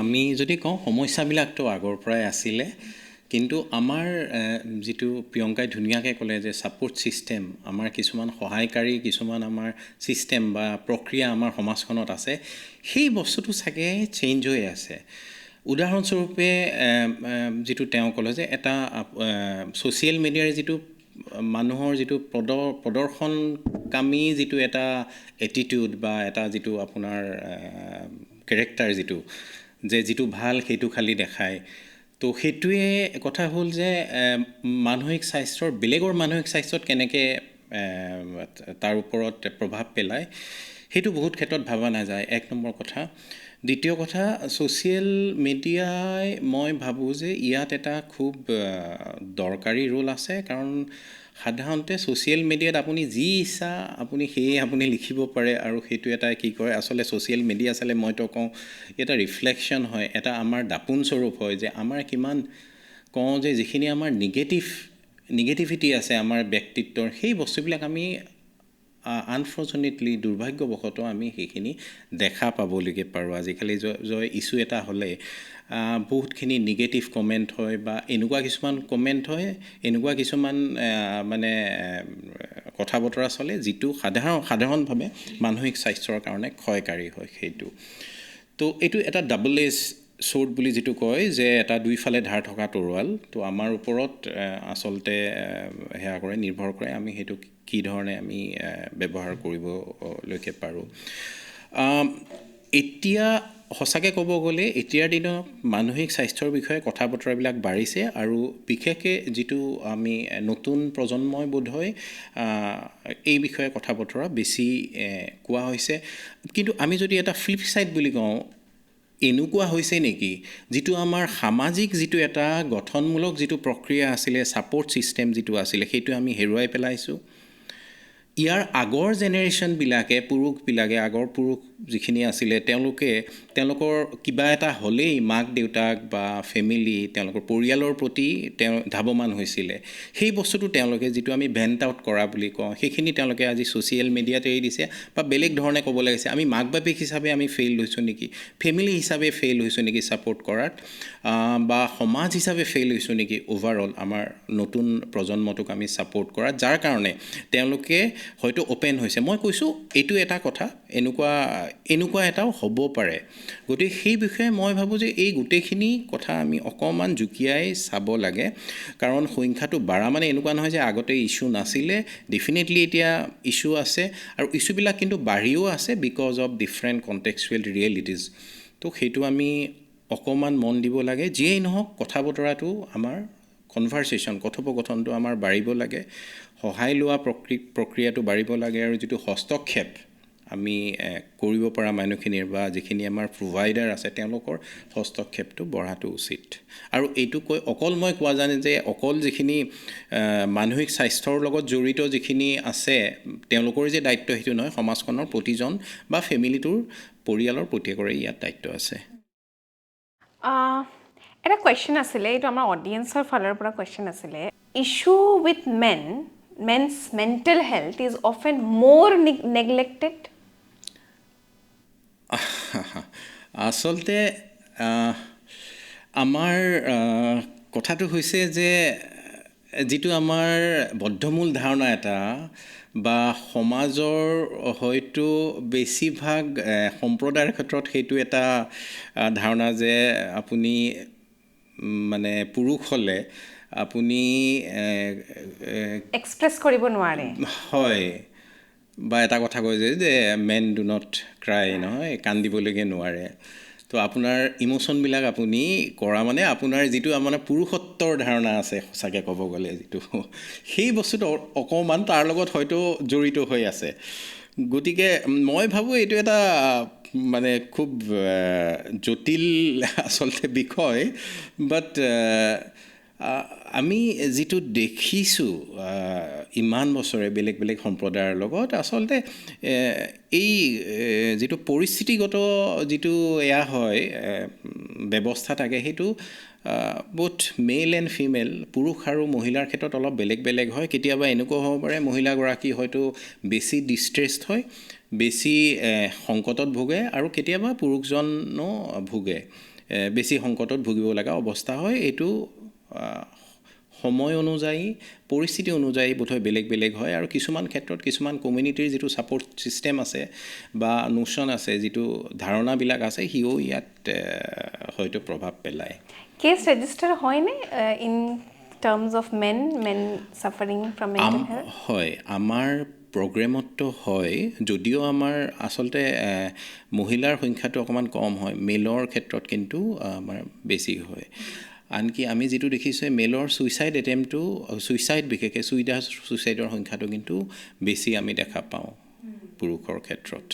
আমি যদি কওঁ সমস্যাবিলাকতো আগৰ পৰাই আছিলে কিন্তু আমাৰ যিটো প্ৰিয়ংকাই ধুনীয়াকৈ ক'লে যে ছাপোৰ্ট ছিষ্টেম আমাৰ কিছুমান সহায়কাৰী কিছুমান আমাৰ ছিষ্টেম বা প্ৰক্ৰিয়া আমাৰ সমাজখনত আছে সেই বস্তুটো চাগে চেঞ্জ হৈ আছে উদাহৰণস্বৰূপে যিটো তেওঁ ক'লে যে এটা ছ'চিয়েল মিডিয়াৰ যিটো মানুহৰ যিটো প্ৰদৰ্শনকামী যিটো এটা এটিটিউড বা এটা যিটো আপোনাৰ কেৰেক্টাৰ যিটো ভাল সেইটো খালি দেখায় তো সেইটোৱে কথা হ'ল যে মানসিক স্বাস্থ্যৰ বেলেগৰ মানসিক স্বাস্থ্যত কেনেকৈ তাৰ ওপৰত প্ৰভাৱ পেলায় সেইটো বহুত ক্ষেত্ৰত ভাবা নাযায় এক নম্বৰ কথা দ্বিতীয় কথা ছ'চিয়েল মিডিয়াই মই ভাবোঁ যে ইয়াত এটা খুব দৰকাৰী ৰোল আছে কাৰণ সাধাৰণতে ছ'চিয়েল মিডিয়াত আপুনি যি ইচ্ছা আপুনি সেয়ে আপুনি লিখিব পাৰে আৰু সেইটো এটা কি কৰে আচলতে ছ'চিয়েল মিডিয়া চালে মইতো কওঁ এটা ৰিফ্লেকশ্যন হয় এটা আমাৰ দাপোন স্বৰূপ হয় যে আমাৰ কিমান কওঁ যে যিখিনি আমাৰ নিগেটিভিটি আছে আমাৰ ব্যক্তিত্বৰ সেই বস্তুবিলাক আমি আনফৰ্চুনেটলি দুৰ্ভাগ্যবশতঃ আমি সেইখিনি দেখা পাবলৈকে পাৰোঁ আজিকালি ইছ্যু এটা হ'লে বহুতখিনি নিগেটিভ কমেণ্ট হয় বা এনেকুৱা কিছুমান কমেণ্ট হয় এনেকুৱা কিছুমান মানে কথা বতৰা চলে যিটো সাধাৰণভাৱে মানসিক স্বাস্থ্যৰ কাৰণে ক্ষয়কাৰী হয় সেইটো তো এইটো এটা ডাবল এজ শ্বৰ্ট বুলি যিটো কয় যে এটা দুইফালে ধাৰ থকা তৰোৱাল তো আমাৰ ওপৰত আচলতে সেয়া কৰে নিৰ্ভৰ কৰে আমি সেইটো কি ধৰণে আমি ব্যৱহাৰ কৰিবলৈকে পাৰোঁ এতিয়া সঁচাকৈ ক'ব গ'লে এতিয়াৰ দিনত মানসিক স্বাস্থ্যৰ বিষয়ে কথা বতৰাবিলাক বাঢ়িছে আৰু বিশেষকৈ যিটো আমি নতুন প্ৰজন্মই বোধহয় এই বিষয়ে কথা বতৰা বেছি কোৱা হৈছে কিন্তু আমি যদি এটা ফ্লিপ ছাইড বুলি কওঁ এনেকুৱা হৈছে নেকি যিটো আমাৰ সামাজিক যিটো এটা গঠনমূলক যিটো প্ৰক্ৰিয়া আছিলে ছাপৰ্ট ছিষ্টেম যিটো আছিলে সেইটো আমি হেৰুৱাই পেলাইছোঁ ইয়াৰ আগৰ জেনেৰেশ্যনবিলাকে আগৰ পুৰুষ যিখিনি আছিলে তেওঁলোকৰ কিবা এটা হ'লেই মাক দেউতাক বা ফেমিলি তেওঁলোকৰ পৰিয়ালৰ প্ৰতি তেওঁ ধাৱমান হৈছিলে সেই বস্তুটো তেওঁলোকে যিটো আমি ভেণ্ট আউট কৰা বুলি কওঁ সেইখিনি তেওঁলোকে আজি ছ'চিয়েল মিডিয়াত এৰি দিছে বা বেলেগ ধৰণে ক'ব লাগিছে আমি মাক বাপেক হিচাপে আমি ফেইল হৈছোঁ নেকি ফেমিলি হিচাপে ফেইল হৈছোঁ নেকি ছাপৰ্ট কৰাত বা সমাজ হিচাপে ফেইল হৈছোঁ নেকি অ'ভাৰঅল আমাৰ নতুন প্ৰজন্মটোক আমি ছাপৰ্ট কৰাত যাৰ কাৰণে তেওঁলোকে হয়তো অ'পেন হৈছে মই কৈছোঁ এইটো এটা কথা এনেকুৱা এটাও হ'ব পাৰে গতিকে সেই বিষয়ে মই ভাবোঁ যে এই গোটেইখিনি কথা আমি অকণমান জুকিয়াই চাব লাগে কাৰণ সংখ্যাটো বাঢ়া মানে এনেকুৱা নহয় যে আগতে ইছ্যু নাছিলে ডেফিনেটলি এতিয়া ইছ্যু আছে আৰু ইছ্যুবিলাক কিন্তু বাঢ়িও আছে বিকজ অফ ডিফাৰেণ্ট কণ্টেক্সচুৱেল ৰিয়েলিটিজ তো সেইটো আমি অকণমান মন দিব লাগে যিয়েই নহওক কথা বতৰাটো আমাৰ কথোপকথনটো আমাৰ বাঢ়িব লাগে সহায় লোৱা প্ৰক্ৰিয়াটো বাঢ়িব লাগে আৰু যিটো হস্তক্ষেপ আমি কৰিব পৰা মানুহখিনিৰ বা যিখিনি আমাৰ প্ৰভাইডাৰ আছে তেওঁলোকৰ হস্তক্ষেপটো বঢ়াটো উচিত আৰু এইটো অকল মই কোৱা জানে যে অকল যিখিনি মানসিক স্বাস্থ্যৰ লগত জড়িত যিখিনি আছে তেওঁলোকৰ যে দায়িত্ব সেইটো নহয় সমাজখনৰ প্ৰতিজন বা ফেমিলিটোৰ পৰিয়ালৰ প্ৰত্যেকৰে ইয়াত দায়িত্ব আছে এটা কুৱেশ্যন আছিলে এইটো আমাৰ অডিয়েঞ্চৰ ফালৰ পৰা কুৱেশ্যন আছিলে issue with men's mental health is often more neglected আচলতে আমাৰ কথাটো হৈছে যে যিটো আমাৰ বদ্ধমূল ধাৰণা এটা বা সমাজৰ হয়তো বেছিভাগ সম্প্ৰদায়ৰ ক্ষেত্ৰত সেইটো এটা ধাৰণা যে আপুনি মানে পুৰুষ হ'লে আপুনি এক্সপ্ৰেছ কৰিব নোৱাৰে হয় বা এটা কথা কয় যে মেন ডু নট ক্ৰাই নহয় কান্দিবলৈকে নোৱাৰে তো আপোনাৰ ইম'শ্যনবিলাক আপুনি কৰা মানে আপোনাৰ যিটো মানে পুৰুষত্বৰ ধাৰণা আছে সঁচাকৈ ক'ব গ'লে যিটো সেই বস্তুটো অকণমান তাৰ লগত হয়তো জড়িত হৈ আছে গতিকে মই ভাবোঁ এইটো এটা মানে খুব জটিল আচলতে বিষয় বাট আমি যিটো দেখিছোঁ ইমান বছৰে বেলেগ বেলেগ সম্প্ৰদায়ৰ লগত আচলতে এই যিটো পৰিস্থিতিগত যিটো এয়া হয় ব্যৱস্থা থাকে সেইটো বোথ মেল এণ্ড ফিমেল পুৰুষ আৰু মহিলাৰ ক্ষেত্ৰত অলপ বেলেগ বেলেগ হয় কেতিয়াবা এনেকুৱা হ'ব পাৰে মহিলাগৰাকী হয়তো বেছি ডিষ্ট্ৰেছড হয় বেছি সংকটত ভোগে আৰু কেতিয়াবা পুৰুষজনো ভোগে বেছি সংকটত ভুগিব লগা অৱস্থা হয় এইটো সময় অনুযায়ী পৰিস্থিতি অনুযায়ী বোধহয় বেলেগ বেলেগ হয় আৰু কিছুমান ক্ষেত্ৰত কিছুমান কমিউনিটিৰ যিটো ছাপৰ্ট ছিষ্টেম আছে বা নোশ্যন আছে যিটো ধাৰণাবিলাক আছে সিও ইয়াত হয়তো প্ৰভাৱ পেলায় কেছ ৰেজিষ্টাৰ হয়নে in terms of men suffering from mental health হয় আমাৰ প্ৰগ্ৰেমততো হয় যদিও আমাৰ আচলতে মহিলাৰ সংখ্যাটো অকণমান কম হয় মেলৰ ক্ষেত্ৰত কিন্তু আমাৰ বেছি হয় আনকি আমি যিটো দেখিছোঁ মেলৰ ছুইচাইড এটেম্পটো ছুইচাইড বিশেষকৈ ছুইচাইডৰ সংখ্যাটো কিন্তু বেছি আমি দেখা পাওঁ পুৰুষৰ ক্ষেত্ৰত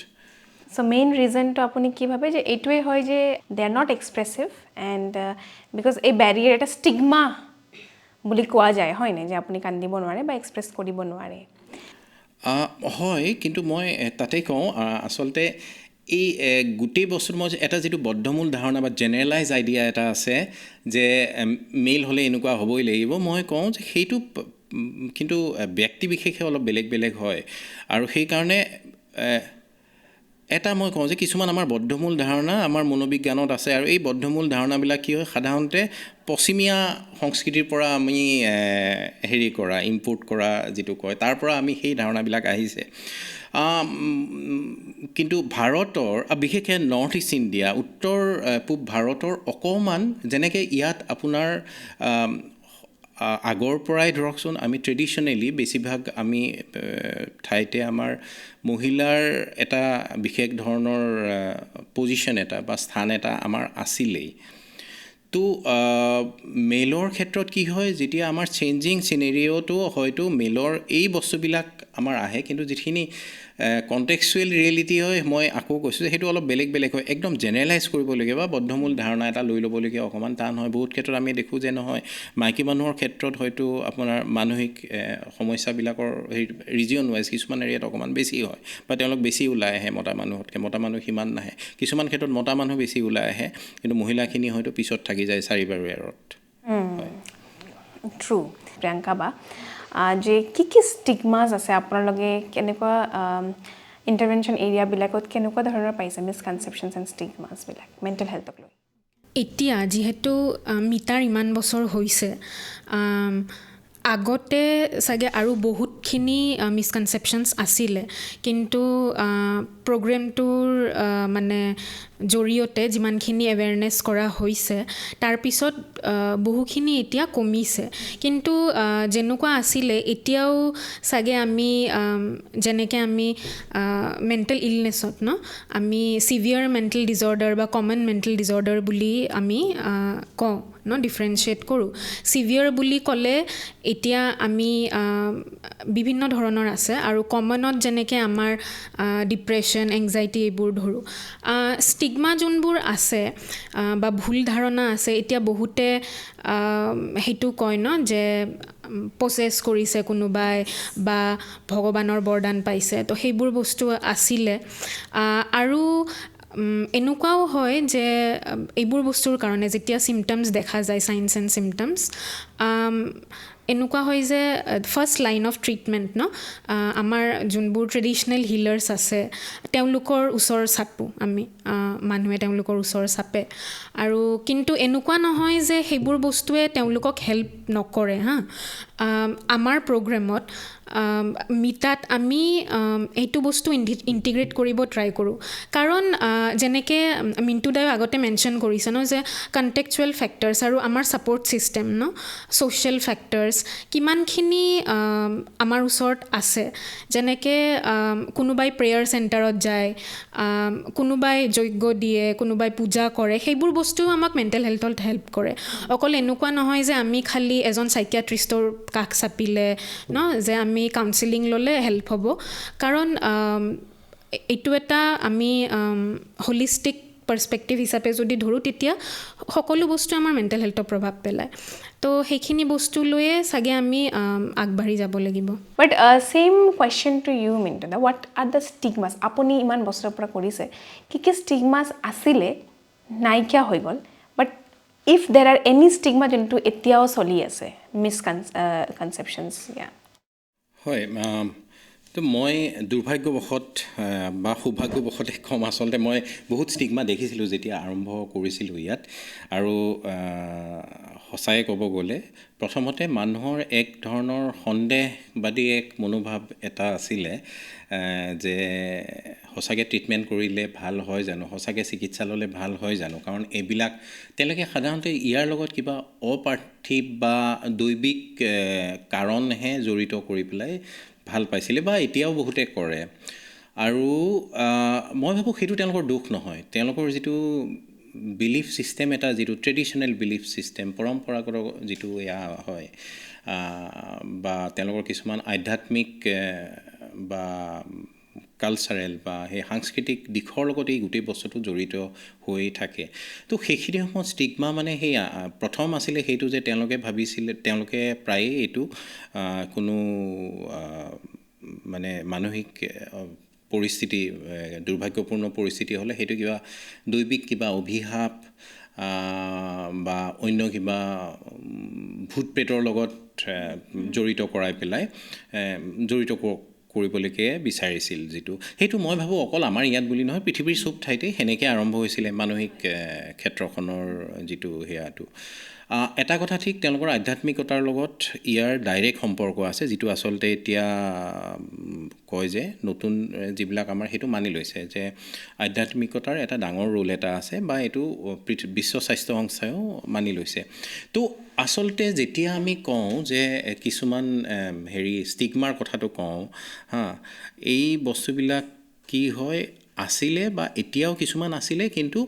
চ' মেইন ৰিজনটো আপুনি কি ভাবে যে এইটোৱে হয় যে দে are not expressive and because এই বেৰিয়াৰ এটা ষ্টিগমা বুলি কোৱা যায় হয়নে যে আপুনি কান্দিব নোৱাৰে বা এক্সপ্ৰেছ কৰিব নোৱাৰে হয় কিন্তু মই তাতেই কওঁ আচলতে এই গোটেই বস্তুটো মই এটা যিটো বদ্ধমূল ধাৰণা বা জেনেৰেলাইজ আইডিয়া এটা আছে যে মেইল হ'লে এনেকুৱা হ'বই লাগিব মই কওঁ যে সেইটো কিন্তু ব্যক্তি বিশেষে অলপ বেলেগ বেলেগ হয় আৰু সেইকাৰণে এটা মই কওঁ যে কিছুমান আমাৰ বদ্ধমূল ধাৰণা আমাৰ মনোবিজ্ঞানত আছে আৰু এই বদ্ধমূল ধাৰণাবিলাক কি হয় সাধাৰণতে পশ্চিমীয়া সংস্কৃতিৰ পৰা আমি কৰা ইম্পৰ্ট কৰা যিটো কয় তাৰ পৰা আমি সেই ধাৰণাবিলাক আহিছে কিন্তু ভাৰতৰ বিশেষকৈ নৰ্থ ইষ্ট ইণ্ডিয়া উত্তৰ পূব ভাৰতৰ অকণমান যেনেকৈ ইয়াত আপোনাৰ আগৰ পৰাই ধৰকচোন আমি ট্ৰেডিশ্যনেলি বেছিভাগ আমি ঠাইতে আমাৰ মহিলাৰ এটা বিশেষ ধৰণৰ পজিশ্যন এটা বা স্থান এটা আমাৰ আছিলেই তো মেলৰ ক্ষেত্ৰত কি হয় যেতিয়া আমাৰ চেঞ্জিং চিনেৰিঅ'টো হয়তো মেলৰ এই বস্তুবিলাক আমাৰ আহে কিন্তু যিখিনি কণ্টেক্সুৱেল ৰিয়েলিটি হয় মই আকৌ কৈছোঁ যে সেইটো অলপ বেলেগ বেলেগ হয় একদম জেনেৰেলাইজ কৰিবলগীয়া বা বদ্ধমূল ধাৰণা এটা লৈ ল'বলগীয়া অকণমান টান হয় বহুত ক্ষেত্ৰত আমি দেখোঁ যে নহয় মাইকী মানুহৰ ক্ষেত্ৰত হয়তো আপোনাৰ মানসিক সমস্যাবিলাকৰ ৰিজিয়ন ৱাইজ কিছুমান এৰিয়াত অকণমান বেছি হয় বা তেওঁলোক বেছি ওলাই আহে মতা মানুহতকৈ মতা মানুহ সিমান নাহে কিছুমান ক্ষেত্ৰত মতা মানুহ বেছি ওলাই আহে কিন্তু মহিলাখিনি হয়তো পিছত থাকি যায় চাৰিবাৰ এৰত ট্ৰু প্ৰিয়ংকা বা যে কি ষ্টিগমাছ আছে আপোনালোকে কেনেকুৱা ইণ্টাৰভেনশ্যন এৰিয়াবিলাকত কেনেকুৱা ধৰণৰ পাইছে মিছকনচেপশ্যনছ এণ্ড ষ্টিগমাছবিলাক মেণ্টেল হেল্থক লৈ এতিয়া যিহেতু মিটাৰ ইমান বছৰ হৈছে আগতে চাগে আৰু বহুতখিনি মিছকনচেপশ্যনছ আছিলে কিন্তু প্ৰগ্ৰেমটোৰ মানে জৰিয়তে যিমানখিনি এৱেৰনেছ কৰা হৈছে তাৰপিছত বহুখিনি এতিয়া কমিছে কিন্তু যেনেকুৱা আছিলে এতিয়াও চাগে আমি যেনেকৈ আমি মেণ্টেল ইলনেছত আমি চিভিয়াৰ মেণ্টেল ডিজৰ্ডাৰ বা কমন মেণ্টেল ডিজৰ্ডাৰ বুলি আমি কওঁ ডিফাৰেঞ্চিয়েট কৰোঁ চিভিয়াৰ বুলি ক'লে এতিয়া আমি বিভিন্ন ধৰণৰ আছে আৰু কমনত যেনেকৈ আমাৰ ডিপ্ৰেশ্যন এংজাইটি এইবোৰ ধৰোঁ ষ্টিগমা যোনবোৰ আছে বা ভুল ধাৰণা আছে এতিয়া বহুতে সেইটো কয় যে প্ৰচেছ কৰিছে কোনোবাই বা ভগৱানৰ বৰদান পাইছে তো সেইবোৰ বস্তু আছিলে আৰু এনেকুৱাও হয় যে এইবোৰ বস্তুৰ কাৰণে যেতিয়া চিমটমছ দেখা যায় চাইনছ এণ্ড চিমটমছ এনেকুৱা হয় যে ফাৰ্ষ্ট লাইন অফ ট্ৰিটমেণ্ট আমাৰ যোনবোৰ ট্ৰেডিশ্যনেল হিলাৰ্ছ আছে তেওঁলোকৰ ওচৰ চাপোঁ আমি মানুহে তেওঁলোকৰ ওচৰ চাপে আৰু কিন্তু এনেকুৱা নহয় যে সেইবোৰ বস্তুৱে তেওঁলোকক হেল্প নকৰে আমাৰ প্ৰগ্ৰেমত মিটাত আমি এইটো বস্তু ইণ্টিগ্ৰেট কৰিব ট্ৰাই কৰোঁ কাৰণ যেনেকৈ মিণ্টু দায়ো আগতে মেনশ্যন কৰিছে যে কণ্টেক্সুৱেল ফেক্টৰ্ছ আৰু আমাৰ ছাপৰ্ট ছিষ্টেম ছ'চিয়েল ফেক্টৰ্ছ কিমানখিনি আমাৰ ওচৰত আছে যেনেকৈ কোনোবাই প্ৰেয়াৰ চেণ্টাৰত যায় কোনোবাই যজ্ঞ দিয়ে কোনোবাই পূজা কৰে সেইবোৰ বস্তুও আমাক মেণ্টেল হেল্থত হেল্প কৰে অকল এনেকুৱা নহয় যে আমি খালি এজন চাইকিয়াট্ৰিষ্টৰ কাষ চাপিলে যে আমি কাউন্সেলিং ল'লে হেল্প হ'ব কাৰণ এইটো এটা আমি হোলিষ্টিক পাৰ্চপেক্টিভ হিচাপে যদি ধৰোঁ তেতিয়া সকলো বস্তু আমাৰ মেণ্টেল হেল্থৰ প্ৰভাৱ পেলায় তো সেইখিনি বস্তু লৈয়ে চাগে আমি আগবাঢ়ি যাব লাগিব but same question to you Mintu da what are the stigmas আপুনি ইমান বছৰৰ পৰা কৰিছে কি ষ্টিগমাছ আছিলে নাইকিয়া হৈ গ'ল বাট ইফ দেৰ আৰ এনি ষ্টিগমা যোনটো এতিয়াও চলি আছে মিছকনচেপশ্যনছ হয় তো মই দুৰ্ভাগ্যবশত বা সৌভাগ্যবশতে ক'ম আচলতে মই বহুত ষ্টিগমা দেখিছিলোঁ যেতিয়া আৰম্ভ কৰিছিলোঁ ইয়াত আৰু সঁচাই ক'ব গ'লে প্ৰথমতে মানুহৰ এক ধৰণৰ সন্দেহবাদী এক মনোভাৱ এটা আছিলে যে সঁচাকৈ ট্ৰিটমেণ্ট কৰিলে ভাল হয় জানো সঁচাকৈ চিকিৎসা ল'লে ভাল হয় জানো কাৰণ এইবিলাক তেওঁলোকে সাধাৰণতে ইয়াৰ লগত কিবা অপাৰ্থিৱ বা দৈবিক কাৰণহে জড়িত কৰি পেলাই ভাল পাইছিলে বা এতিয়াও বহুতে কৰে আৰু মই ভাবোঁ সেইটো তেওঁলোকৰ দোষ নহয় তেওঁলোকৰ যিটো বিলিফ ছিষ্টেম এটা যিটো ট্ৰেডিশ্যনেল বিলিফ ছিষ্টেম পৰম্পৰাগত যিটো এয়া হয় বা তেওঁলোকৰ কিছুমান আধ্যাত্মিক বা কালচাৰেল বা সেই সাংস্কৃতিক দিশৰ লগত এই গোটেই বস্তুটো জড়িত হৈ থাকে তো সেইখিনি সময়ত ষ্টিগমা মানে সেয়া প্ৰথম আছিলে সেইটো যে তেওঁলোকে ভাবিছিলে তেওঁলোকে প্ৰায়ে এইটো কোনো মানে মানসিক পৰিস্থিতি দুৰ্ভাগ্যপূৰ্ণ পৰিস্থিতি হ'লে সেইটো কিবা দৈবিক কিবা অভিশাপ বা অন্য কিবা ভূত প্ৰেতৰ লগত জড়িত কৰাই পেলাই জড়িত কৰিবলৈকে বিচাৰিছিল যিটো সেইটো মই ভাবোঁ অকল আমাৰ ইয়াত বুলি নহয় পৃথিৱীৰ চব ঠাইতে সেনেকৈ আৰম্ভ হৈছিলে মানসিক ক্ষেত্ৰখনৰ যিটো সেয়াটো এটা কথা ঠিক তেওঁলোকৰ আধ্যাত্মিকতাৰ লগত ইয়াৰ ডাইৰেক্ট সম্পৰ্ক আছে যিটো আচলতে এতিয়া কয় যে নতুন যিবিলাক আমাৰ সেইটো মানি লৈছে যে আধ্যাত্মিকতাৰ এটা ডাঙৰ ৰোল এটা আছে বা এইটো বিশ্ব স্বাস্থ্য সংস্থাইও মানি লৈছে তো আচলতে যেতিয়া আমি কওঁ যে কিছুমান ষ্টিগমাৰ কথাটো কওঁ এই বস্তুবিলাক কি হয় আছিলে বা এতিয়াও কিছুমান আছিলে কিন্তু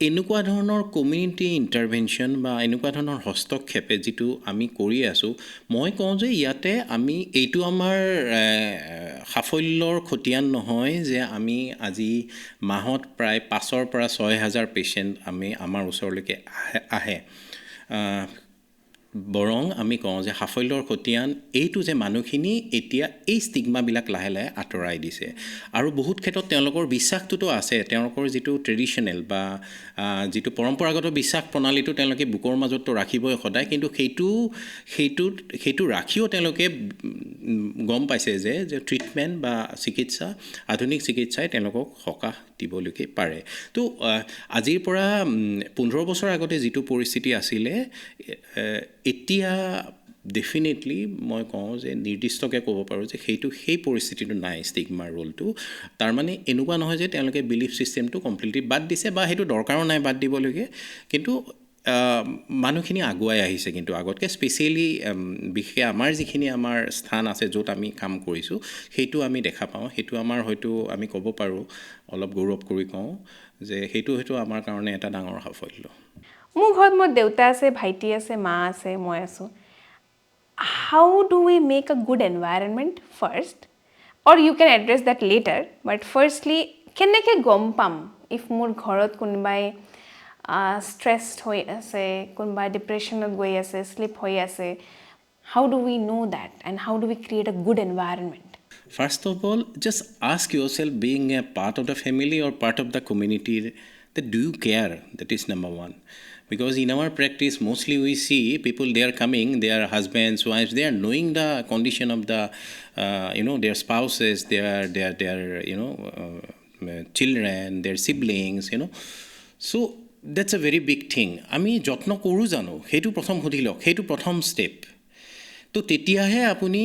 এনেকুৱা ধৰণৰ কমিউনিটি ইণ্টাৰভেনশ্যন বা এনেকুৱা ধৰণৰ হস্তক্ষেপে যিটো আমি কৰি আছোঁ মই কওঁ যে ইয়াতে আমি এইটো আমাৰ সাফল্যৰ খতিয়ান নহয় যে আমি আজি মাহত প্ৰায় 5,000 পৰা 6,000 পেচেণ্ট আমাৰ ওচৰলৈকে আহে বৰং আমি কওঁ যে সাফল্যৰ খতিয়ান এইটো যে মানুহখিনি এতিয়া এই ষ্টিগমাবিলাক লাহে লাহে আঁতৰাই দিছে আৰু বহুত ক্ষেত্ৰত তেওঁলোকৰ বিশ্বাসটোতো আছে তেওঁলোকৰ যিটো ট্ৰেডিশ্যনেল বা যিটো পৰম্পৰাগত বিশ্বাস প্ৰণালীটো তেওঁলোকে বুকৰ মাজততো ৰাখিবই সদায় কিন্তু সেইটো ৰাখিও তেওঁলোকে গম পাইছে যে ট্ৰিটমেণ্ট বা চিকিৎসা আধুনিক চিকিৎসাই তেওঁলোকক সকাহ দিবলৈকে পাৰে তো আজিৰ পৰা 15 বছৰ আগতে যিটো পৰিস্থিতি আছিলে এতিয়া ডেফিনেটলি মই কওঁ যে নিৰ্দিষ্টকৈ ক'ব পাৰোঁ যে সেই পৰিস্থিতিটো নাই ষ্টিগমাৰ ৰোলটো তাৰমানে এনেকুৱা নহয় যে তেওঁলোকে বিলিফ ছিষ্টেমটো কমপ্লিটলি বাদ দিছে বা সেইটো দৰকাৰো নাই বাদ দিবলৈকে কিন্তু মানুহখিনি আগুৱাই আহিছে কিন্তু আগতকৈ স্পেচিয়েলি বিশেষ আমাৰ যিখিনি আমাৰ স্থান আছে য'ত আমি কাম কৰিছোঁ সেইটো আমি দেখা পাওঁ সেইটো আমাৰ হয়তো আমি ক'ব পাৰোঁ অলপ গৌৰৱ কৰি কওঁ যে সেইটো আমাৰ কাৰণে এটা ডাঙৰ সাফল্য মোৰ ঘৰত মোৰ দেউতা আছে ভাইটি আছে মা আছে মই আছোঁ how do we make a good environment first or you can address that later but firstly কেনেকৈ গম পাম ইফ মোৰ ঘৰত কোনোবাই ষ্ট্ৰেছড হৈ আছে কোনোবাই ডিপ্ৰেশ্যনত গৈ আছে শ্লিপ হৈ আছে how do we know that and how do we create a good environment First of all, just ask yourself, being a part of the family or part of the community, that do you care? That is number one. Because in our practice, mostly we see people, they are coming, they are husbands, wives, they are knowing the condition of the, their spouses, their children, their siblings, So that's a very big thing. আমি যত্ন কৰোঁ জানো সেইটো প্ৰথম সুধি লওক সেইটো প্ৰথম ষ্টেপ তো তেতিয়াহে আপুনি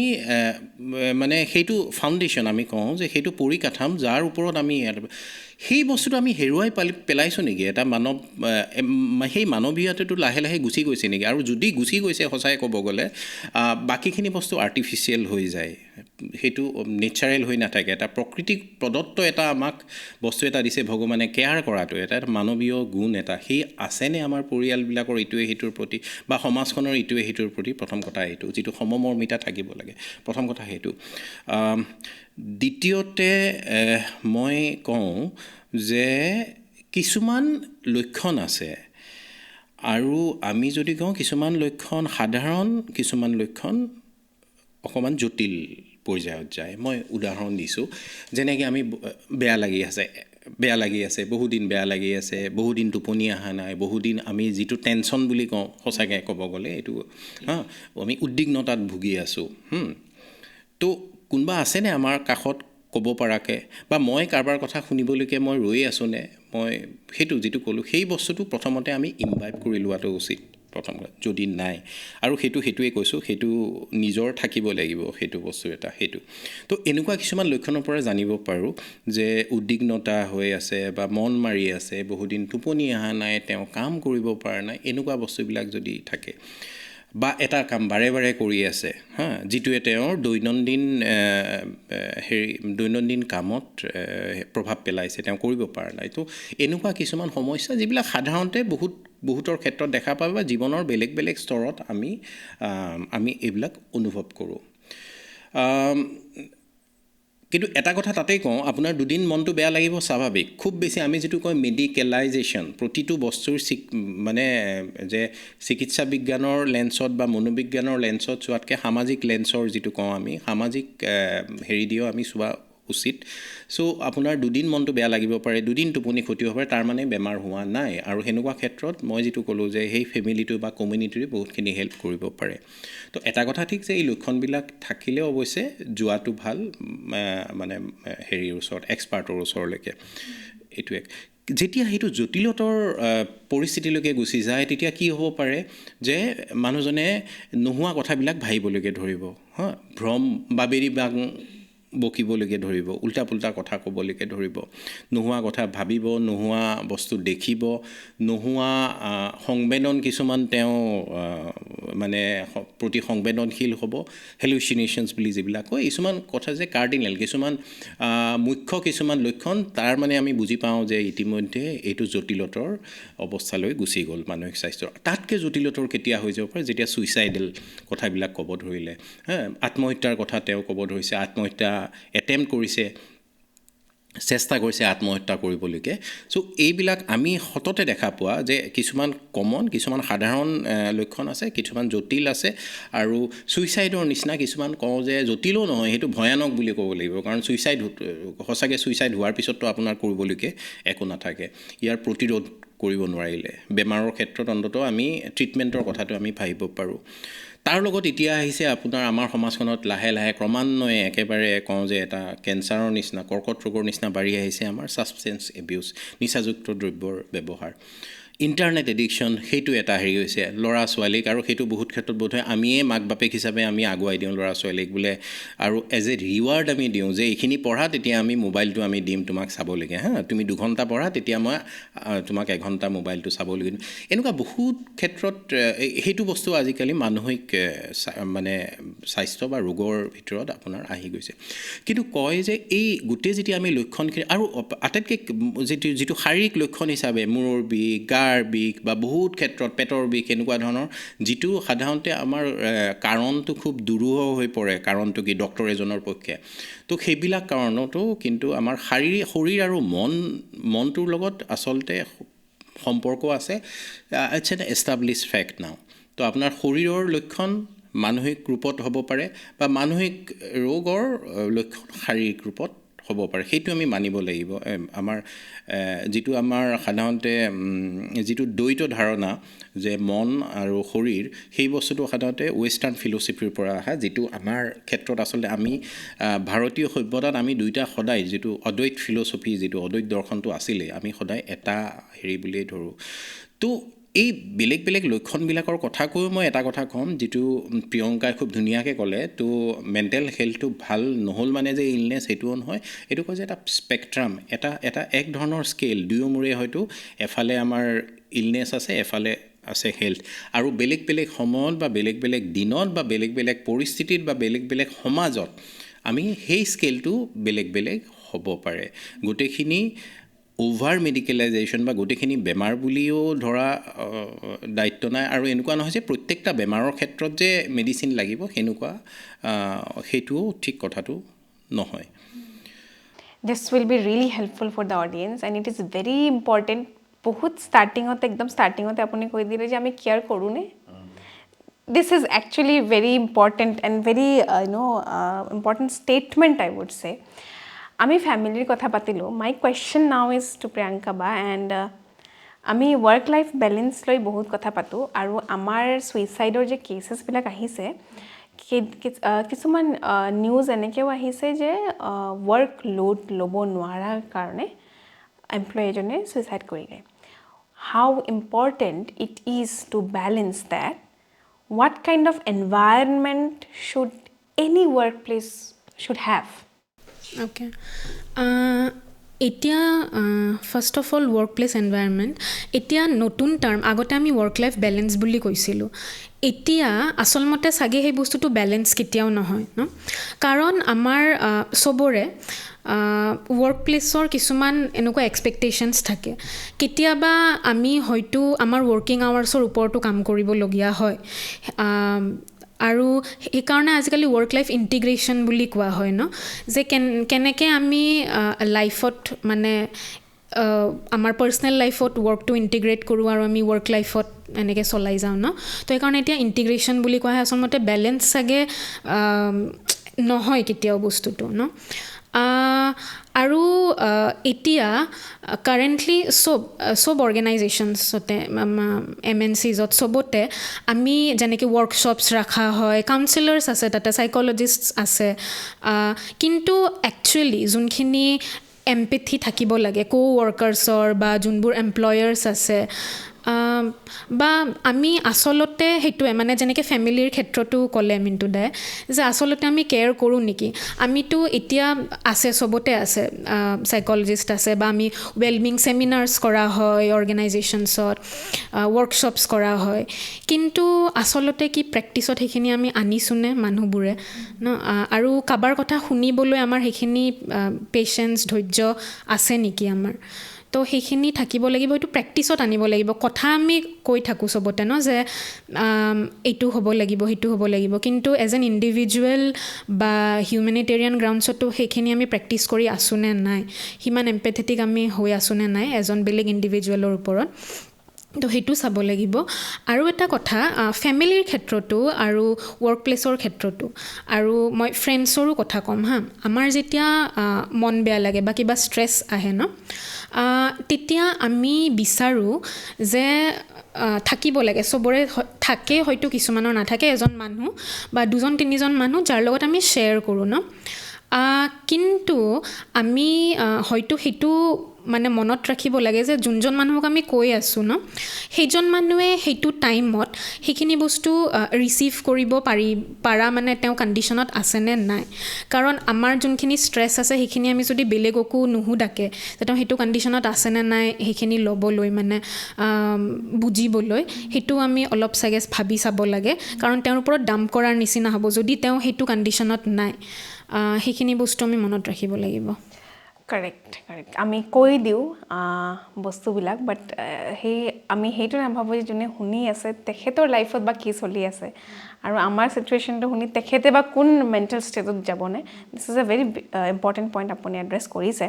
মানে সেইটো ফাউণ্ডেশ্যন আমি কওঁ যে সেইটো পৰিকাঠাম যাৰ ওপৰত আমি সেই বস্তুটো আমি হেৰুৱাই পেলাইছোঁ নেকি এটা সেই মানৱীয়তাটো লাহে লাহে গুচি গৈছে নেকি আৰু যদি গুচি গৈছে সঁচাই ক'ব গ'লে বাকীখিনি বস্তু আৰ্টিফিচিয়েল হৈ যায় সেইটো নেচাৰেল হৈ নাথাকে এটা প্ৰকৃতিক প্ৰদত্ত এটা আমাক বস্তু এটা দিছে ভগৱানে কেয়াৰ কৰাটো এটা মানৱীয় গুণ এটা সেই আছেনে আমাৰ পৰিয়ালবিলাকৰ ইটোৱে সিটোৰ প্ৰতি বা সমাজখনৰ ইটোৱে সিটোৰ প্ৰতি প্ৰথম কথা এইটো যিটো সমমৰ্মিতা থাকিব লাগে প্ৰথম কথা সেইটো দ্বিতীয়তে মই কওঁ যে কিছুমান লক্ষণ আছে আৰু আমি যদি কওঁ কিছুমান লক্ষণ সাধাৰণ, কিছুমান লক্ষণ অকণমান জটিল পৰ্যায়ত যায়। মই উদাহৰণ দিছোঁ, যেনেকৈ আমি বেয়া লাগি আছে বহুদিন, বেয়া লাগি আছে বহুদিন, টোপনি অহা নাই বহুদিন, আমি যিটো টেনশ্যন বুলি কওঁ সঁচাকৈ ক'ব গ'লে এইটো আমি উদ্বিগ্নতাত ভুগি আছোঁ। তো কোনোবা আছেনে আমাৰ কাষত ক'ব পৰাকৈ, বা মই কাৰোবাৰ কথা শুনিবলৈকে মই ৰৈ আছোঁনে, মই সেইটো যিটো ক'লোঁ সেই বস্তুটো প্ৰথমতে আমি ইমবাইব কৰি লোৱাটো উচিত প্ৰথম, যদি নাই। আৰু সেইটোৱে কৈছোঁ, সেইটো নিজৰ থাকিব লাগিব সেইটো বস্তু এটা। তো এনেকুৱা কিছুমান লক্ষণৰ পৰা জানিব পাৰোঁ যে উদ্বিগ্নতা হৈ আছে বা মন মাৰি আছে, বহুদিন টোপনি অহা নাই, তেওঁ কাম কৰিব পৰা নাই, এনেকুৱা বস্তুবিলাক যদি থাকে, বা এটা কাম বাৰে বাৰে কৰি আছে যিটোৱে তেওঁৰ দৈনন্দিন কামত প্ৰভাৱ পেলাইছে, তেওঁ কৰিব পৰা নাই। তো এনেকুৱা কিছুমান সমস্যা যিবিলাক সাধাৰণতে বহুতৰ ক্ষেত্ৰত দেখা পাওঁ বা জীৱনৰ বেলেগ বেলেগ স্তৰত আমি এইবিলাক অনুভৱ কৰোঁ। কিন্তু এটা কথা তাতেই কওঁ, আপোনাৰ দুদিন মনটো বেয়া লাগিব স্বাভাৱিক। খুব বেছি আমি যিটো কয় মেডিকেলাইজেশ্যন, প্ৰতিটো বস্তুৰ মানে যে চিকিৎসা বিজ্ঞানৰ লেন্সত বা মনোবিজ্ঞানৰ লেন্সত চোৱাতকৈ সামাজিক লেন্সৰ যিটো কওঁ আমি, সামাজিক দিও আমি চোৱা উচিত। চ' আপোনাৰ দুদিন মনটো বেয়া লাগিব পাৰে, দুদিন টোপনি ক্ষতি হ'ব পাৰে, তাৰ মানে বেমাৰ হোৱা নাই। আৰু সেনেকুৱা ক্ষেত্ৰত মই যিটো ক'লোঁ যে সেই ফেমিলিটো বা কমিউনিটিৰে বহুতখিনি হেল্প কৰিব পাৰে। তো এটা কথা ঠিক যে এই লক্ষণবিলাক থাকিলে অৱশ্যে যোৱাটো ভাল মানে ওচৰত, এক্সপাৰ্টৰ ওচৰলৈকে। এইটোৱে যেতিয়া সেইটো জটিলতাৰ পৰিস্থিতিলৈকে গুচি যায়, তেতিয়া কি হ'ব পাৰে যে মানুহজনে নোহোৱা কথাবিলাক ভাবিবলৈকে ধৰিব, ভ্ৰম বাবেৰি বাং বকিবলৈকে ধৰিব, উল্টা পুল্টা কথা ক'বলৈকে ধৰিব, নোহোৱা কথা ভাবিব, নোহোৱা বস্তু দেখিব, নোহোৱা সংবেদন কিছুমান তেওঁ মানে প্ৰতি সংবেদনশীল হ'ব, হেলুচিনেশ্যনছ বুলি যিবিলাক কয়, কিছুমান কথা যে কাৰ্ডিনেল, কিছুমান মুখ্য কিছুমান লক্ষণ, তাৰ মানে আমি বুজি পাওঁ যে ইতিমধ্যে এইটো জটিলতাৰ অৱস্থালৈ গুচি গ'ল মানসিক স্বাস্থ্যৰ। তাতকৈ জটিলতাৰ কেতিয়া হৈ যাব পাৰে, যেতিয়া ছুইচাইডেল কথাবিলাক ক'ব ধৰিলে, আত্মহত্যাৰ কথা তেওঁ ক'ব ধৰিছে, আত্মহত্যা এটেম্প্ট কৰিছে, চেষ্টা কৰিছে আত্মহত্যা কৰিবলৈকে। চ' এইবিলাক আমি সততে দেখা পোৱা যে কিছুমান কিছুমান সাধাৰণ লক্ষণ আছে, কিছুমান জটিল আছে, আৰু ছুইচাইডৰ নিচিনা কিছুমান কওঁ যে জটিলো নহয়, সেইটো ভয়ানক বুলি ক'ব লাগিব। কাৰণ সঁচাকৈ ছুইচাইড হোৱাৰ পিছততো আপোনাৰ কৰিবলৈকে একো নাথাকে, ইয়াৰ প্ৰতিৰোধ কৰিব নোৱাৰিলে। বেমাৰৰ ক্ষেত্ৰত অন্ততঃ আমি ট্ৰিটমেণ্টৰ কথাটো আমি ভাবিব পাৰোঁ। তাৰ লগত এতিয়া আহিছে আপোনাৰ আমাৰ সমাজখনত লাহে লাহে ক্ৰমান্বয়ে একেবাৰে কওঁ যে এটা কেঞ্চাৰৰ নিচিনা, কৰ্কট ৰোগৰ নিচিনা বাঢ়ি আহিছে আমাৰ ছাবষ্টেঞ্চ এবিউজ, নিচাযুক্ত দ্ৰব্যৰ ব্যৱহাৰ। ইণ্টাৰনেট এডিকশ্যন, সেইটো এটা হৈছে ল'ৰা ছোৱালীক, আৰু সেইটো বহুত ক্ষেত্ৰত বোধহয় আমিয়ে মাক বাপেক হিচাপে আমি আগুৱাই দিওঁ ল'ৰা ছোৱালীক বোলে, আৰু এজ এ ৰিৱাৰ্ড আমি দিওঁ যে এইখিনি পঢ়া, তেতিয়া আমি মোবাইলটো আমি দিম তোমাক চাবলৈকে, তুমি 2 ঘণ্টা পঢ়া, তেতিয়া মই তোমাক 1 ঘণ্টা মোবাইলটো চাবলৈকে দিম। এনেকুৱা বহুত ক্ষেত্ৰত সেইটো বস্তু আজিকালি মানসিক মানে স্বাস্থ্য বা ৰোগৰ ভিতৰত আপোনাৰ আহি গৈছে। কিন্তু কয় যে এই গোটেই যেতিয়া আমি লক্ষণখিনি, আৰু আটাইতকৈ যিটো শাৰীৰিক লক্ষণ হিচাপে মূৰৰ বিষ, গাৰ বিষ, বা বহুত ক্ষেত্ৰত পেটৰ বিষ, এনেকুৱা ধৰণৰ যিটো সাধাৰণতে আমাৰ কাৰণটো খুব দুৰূহ হৈ পৰে, কাৰণটো কি ডক্তৰ এজনৰ পক্ষে, তো সেইবিলাক কাৰণতো কিন্তু আমাৰ শৰীৰ আৰু মনটোৰ লগত আচলতে সম্পৰ্ক আছে। ইটছ এন এষ্টাব্লিছ ফেক্ট নাও। তো আপোনাৰ শৰীৰৰ লক্ষণ মানসিক ৰূপত হ'ব পাৰে, বা মানসিক ৰোগৰ লক্ষণ শাৰীৰিক ৰূপত হ'ব পাৰে, সেইটো আমি মানিব লাগিব। আমাৰ যিটো আমাৰ সাধাৰণতে যিটো দ্বৈত ধাৰণা যে মন আৰু শৰীৰ, সেই বস্তুটো সাধাৰণতে ৱেষ্টাৰ্ণ ফিল'চফিৰ পৰা আহা, যিটো আমাৰ ক্ষেত্ৰত আচলতে আমি ভাৰতীয় সভ্যতাত আমি দুইটা সদায়, যিটো অদ্বৈত ফিল'চফি, যিটো অদ্বৈত দৰ্শনটো আছিলে, আমি সদায় এটা বুলিয়েই ধৰোঁ। তো এই বেলেগ বেলেগ লক্ষণবিলাকৰ কথা কৈ মই এটা কথা ক'ম, যিটো প্ৰিয়ংকাই খুব ধুনীয়াকৈ ক'লে। তো মেণ্টেল হেল্থটো ভাল নহ'ল মানে যে ইলনেছ, সেইটোও নহয়। এইটো কয় যে এটা স্পেক্ট্ৰাম, এক ধৰণৰ স্কেল, দুয়োমূৰে হয়তো এফালে আমাৰ ইলনেছ আছে, এফালে আছে হেল্থ, আৰু বেলেগ বেলেগ সময়ত বা বেলেগ বেলেগ দিনত বা বেলেগ বেলেগ পৰিস্থিতিত বা বেলেগ বেলেগ সমাজত আমি সেই স্কেলটো বেলেগ বেলেগ হ'ব পাৰে। গোটেইখিনি অ'ভাৰ মেডিকেলাইজেশ্যন বা গোটেইখিনি বেমাৰ বুলিও ধৰা দায়িত্ব নাই, আৰু এনেকুৱা নহয় যে প্ৰত্যেকটা বেমাৰৰ ক্ষেত্ৰত যে মেডিচিন লাগিব, সেইটোও ঠিক কথাটো নহয়। this will be really helpful for the audience and it is very important. বহুত ষ্টাৰ্টিঙতে একদম ষ্টাৰ্টিঙতে আপুনি কৈ দিলে যে আমি care কৰোঁনে this is actually very important and very important statement I would say. আমি ফ্যামিলিৰ কথা পাতিলো. My question now is to Priyanka ba and আমি work life balance লৈ বহুত কথা পাতো আৰু আমাৰ সুইসাইডৰ যে কেसेছ বিলাক আহিছে কিছুমান নিউজ এনেকেও আহিছে যে work load ল'ব নোৱাৰাৰ কাৰণে এমপ্লয়ী এজনে সুইসাইড কৰিলে. How important it is to balance that? What kind of environment should any workplace should have? Okay. এতিয়া first of all work place environment এতিয়া নতুন টাৰ্ম আগতে আমি ৱৰ্ক লাইফ বেলেঞ্চ বুলি কৈছিলোঁ এতিয়া আচলমতে চাগে সেই বস্তুটো বেলেঞ্চ কেতিয়াও নহয় ন কাৰণ আমাৰ চবৰে ৱৰ্ক প্লেচৰ কিছুমান এনেকুৱা এক্সপেক্টেশ্যনছ থাকে কেতিয়াবা আমি হয়তো আমাৰ ৱৰ্কিং আৱাৰ্ছৰ ওপৰতো কাম কৰিবলগীয়া হয় আৰু সেইকাৰণে আজিকালি ৱৰ্ক লাইফ ইণ্টিগ্ৰেশ্যন বুলি কোৱা হয় ন যে কেনেকৈ আমি লাইফত মানে আমাৰ পাৰ্চনেল লাইফত ৱৰ্কটো ইণ্টিগ্ৰেট কৰোঁ আৰু আমি ৱৰ্ক লাইফত এনেকৈ চলাই যাওঁ ন তো সেইকাৰণে এতিয়া ইণ্টিগ্ৰেশ্যন বুলি কোৱা হয় আচলতে বেলেঞ্চ চাগে নহয় কেতিয়াও বস্তুটো ন আৰু এতিয়া কাৰেণ্টলি চব অৰ্গেনাইজেশ্যনছতে MNCজত চবতে আমি যেনেকৈ ৱৰ্কশ্বপছ ৰখা হয় কাউন্সেলাৰ্ছ আছে তাতে চাইক'লজিষ্ট আছে কিন্তু একচুৱেলি যোনখিনি এম্পেথি থাকিব লাগে ৱৰ্কাৰ্ছৰ বা যোনবোৰ এমপ্লয়াৰ্ছ আছে বা আমি আচলতে সেইটোৱে মানে যেনেকৈ ফেমিলিৰ ক্ষেত্ৰতো ক'লে মিণ্টু দাই যে আচলতে আমি কেয়াৰ কৰোঁ নেকি আমিতো এতিয়া আছে চবতে আছে চাইক'লজিষ্ট আছে বা আমি ৱেলবিং ছেমিনাৰ্ছ কৰা হয় অৰ্গেনাইজেশ্যনছত ৱৰ্কশ্বপছ কৰা হয় কিন্তু আচলতে কি প্ৰেক্টিছত সেইখিনি আমি আনিছোঁনে মানুহবোৰে ন আৰু কাৰোবাৰ কথা শুনিবলৈ আমাৰ সেইখিনি পেচেঞ্চ ধৈৰ্য আছে নেকি আমাৰ তো সেইখিনি থাকিব লাগিব এইটো প্ৰেক্টিছত আনিব লাগিব কথা আমি কৈ থাকোঁ চবতে ন যে এইটো হ'ব লাগিব সেইটো হ'ব লাগিব কিন্তু এজ এন ইণ্ডিভিজুৱেল বা হিউমেনিটেৰিয়ান গ্ৰাউণ্ডছতো সেইখিনি আমি প্ৰেক্টিছ কৰি আছোঁনে নাই সিমান এম্পেথেটিক আমি হৈ আছোঁনে নাই এজন বেলেগ ইণ্ডিভিজুৱেলৰ ওপৰত তো সেইটো চাব লাগিব আৰু এটা কথা ফেমিলিৰ ক্ষেত্ৰতো আৰু ৱৰ্ক প্লেচৰ ক্ষেত্ৰতো আৰু মই ফ্ৰেণ্ডছৰো কথা ক'ম হা আমাৰ যেতিয়া মন বেয়া লাগে বা কিবা ষ্ট্ৰেছ আহে ন তেতিয়া আমি বিচাৰোঁ যে থাকিব লাগে চবৰে থাকে হয়তো কিছুমানৰ নাথাকে এজন মানুহ বা দুজন তিনিজন মানুহ যাৰ লগত আমি শ্বেয়াৰ কৰোঁ ন কিন্তু আমি হয়তো সেইটো মানে মনত ৰাখিব লাগে যে যোনজন মানুহক আমি কৈ আছোঁ ন সেইজন মানুহে সেইটো টাইমত সেইখিনি বস্তু ৰিচিভ কৰিব পাৰা মানে তেওঁ কণ্ডিশ্যনত আছেনে নাই কাৰণ আমাৰ যোনখিনি ষ্ট্ৰেছ আছে সেইখিনি আমি যদি বেলেগকো নুসুধাকে যে তেওঁ সেইটো কণ্ডিশ্যনত আছেনে নাই সেইখিনি ল'বলৈ মানে বুজিবলৈ সেইটো আমি অলপ চাগে ভাবি চাব লাগে কাৰণ তেওঁৰ ওপৰত ডাম্প কৰাৰ নিচিনা হ'ব যদি তেওঁ সেইটো কণ্ডিশ্যনত নাই সেইখিনি বস্তু আমি মনত ৰাখিব লাগিব কাৰেক্ট আমি কৈ দিওঁ বস্তুবিলাক বাট আমি সেইটো নাভাবোঁ যে যোনে শুনি আছে তেখেতৰ লাইফত বা কি চলি আছে আৰু আমাৰ চিটুৱেশ্যনটো শুনি তেখেতে বা কোন মেণ্টেল ষ্টেটত যাবনে this is a very important point আপুনি এড্ৰেছ কৰিছে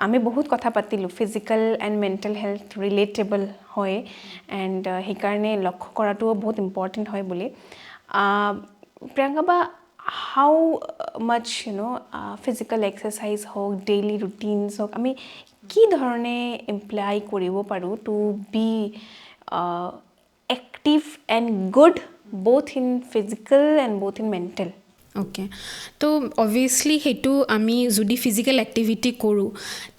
আমি বহুত কথা পাতিলোঁ physical and mental health relatable হয় এণ্ড সেইকাৰণে লক্ষ্য কৰাটোও বহুত ইম্পৰ্টেণ্ট হয় বুলি প্ৰিয়ংকা বা how much physical exercise হওক daily routines হওক আমি কি ধৰণে এমপ্লয় কৰিব পাৰোঁ to be active and good both in physical and both in mental okay তো অবভিয়াছলি সেইটো আমি যদি ফিজিকেল এক্টিভিটি কৰোঁ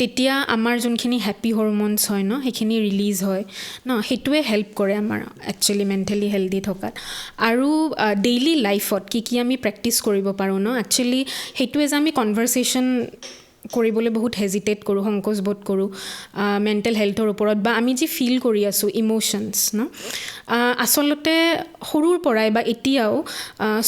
তেতিয়া আমাৰ যোনখিনি হেপী হৰম'নছ হয় ন সেইখিনি ৰিলিজ হয় ন সেইটোৱে হেল্প কৰে আমাৰ একচুৱেলি মেণ্টেলি হেল্ডি থকাত আৰু ডেইলি লাইফত কি আমি প্ৰেক্টিছ কৰিব পাৰোঁ ন একচুৱেলি সেইটোৱে যে আমি কনভাৰচেশ্যন কৰিবলৈ বহুত হেজিটেট কৰোঁ সংকোচ বোধ কৰোঁ মেণ্টেল হেল্থৰ ওপৰত বা আমি যি ফিল কৰি আছোঁ ইম'শ্যনছ ন আচলতে সৰুৰ পৰাই বা এতিয়াও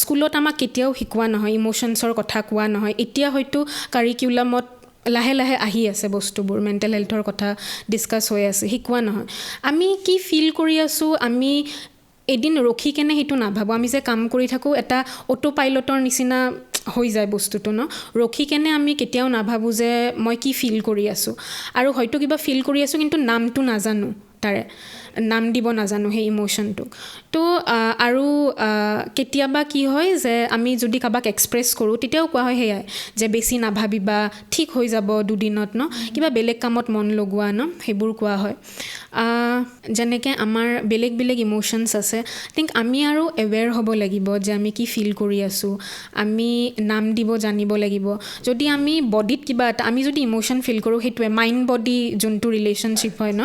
স্কুলত আমাক কেতিয়াও শিকোৱা নহয় ইম'শ্যনছৰ কথা কোৱা নহয় এতিয়া হয়তো কাৰিকুলামত লাহে লাহে আহি আছে বস্তুবোৰ মেণ্টেল হেল্থৰ কথা ডিছকাছ হৈ আছে শিকোৱা নহয় আমি কি ফিল কৰি আছোঁ আমি এদিন ৰখি কেনে সেইটো নাভাবোঁ আমি যে কাম কৰি থাকোঁ এটা অটো পাইলটৰ নিচিনা হৈ যায় বস্তুটো ন ৰখি কেনে আমি কেতিয়াও নাভাবোঁ যে মই কি ফিল কৰি আছোঁ আৰু হয়তো কিবা ফিল কৰি আছোঁ কিন্তু নামটো নাজানো তাৰে নাম দিব নাজানো সেই ইম'শ্যনটোক তো আৰু কেতিয়াবা কি হয় যে আমি যদি কাৰোবাক এক্সপ্ৰেছ কৰোঁ তেতিয়াও কোৱা হয় সেয়াই যে বেছি নাভাবিবা ঠিক হৈ যাব দুদিনত ন কিবা বেলেগ কামত মন লগোৱা ন সেইবোৰ কোৱা হয় যেনেকৈ আমাৰ বেলেগ বেলেগ ইম'শ্যনছ আছে থিংক আমি আৰু এৱেৰ হ'ব লাগিব যে আমি কি ফিল কৰি আছোঁ আমি নাম দিব জানিব লাগিব যদি আমি বডিত কিবা এটা আমি যদি ইম'শ্যন ফিল কৰোঁ সেইটোৱে মাইণ্ড বডি যোনটো ৰিলেশ্যনশ্বিপ হয় ন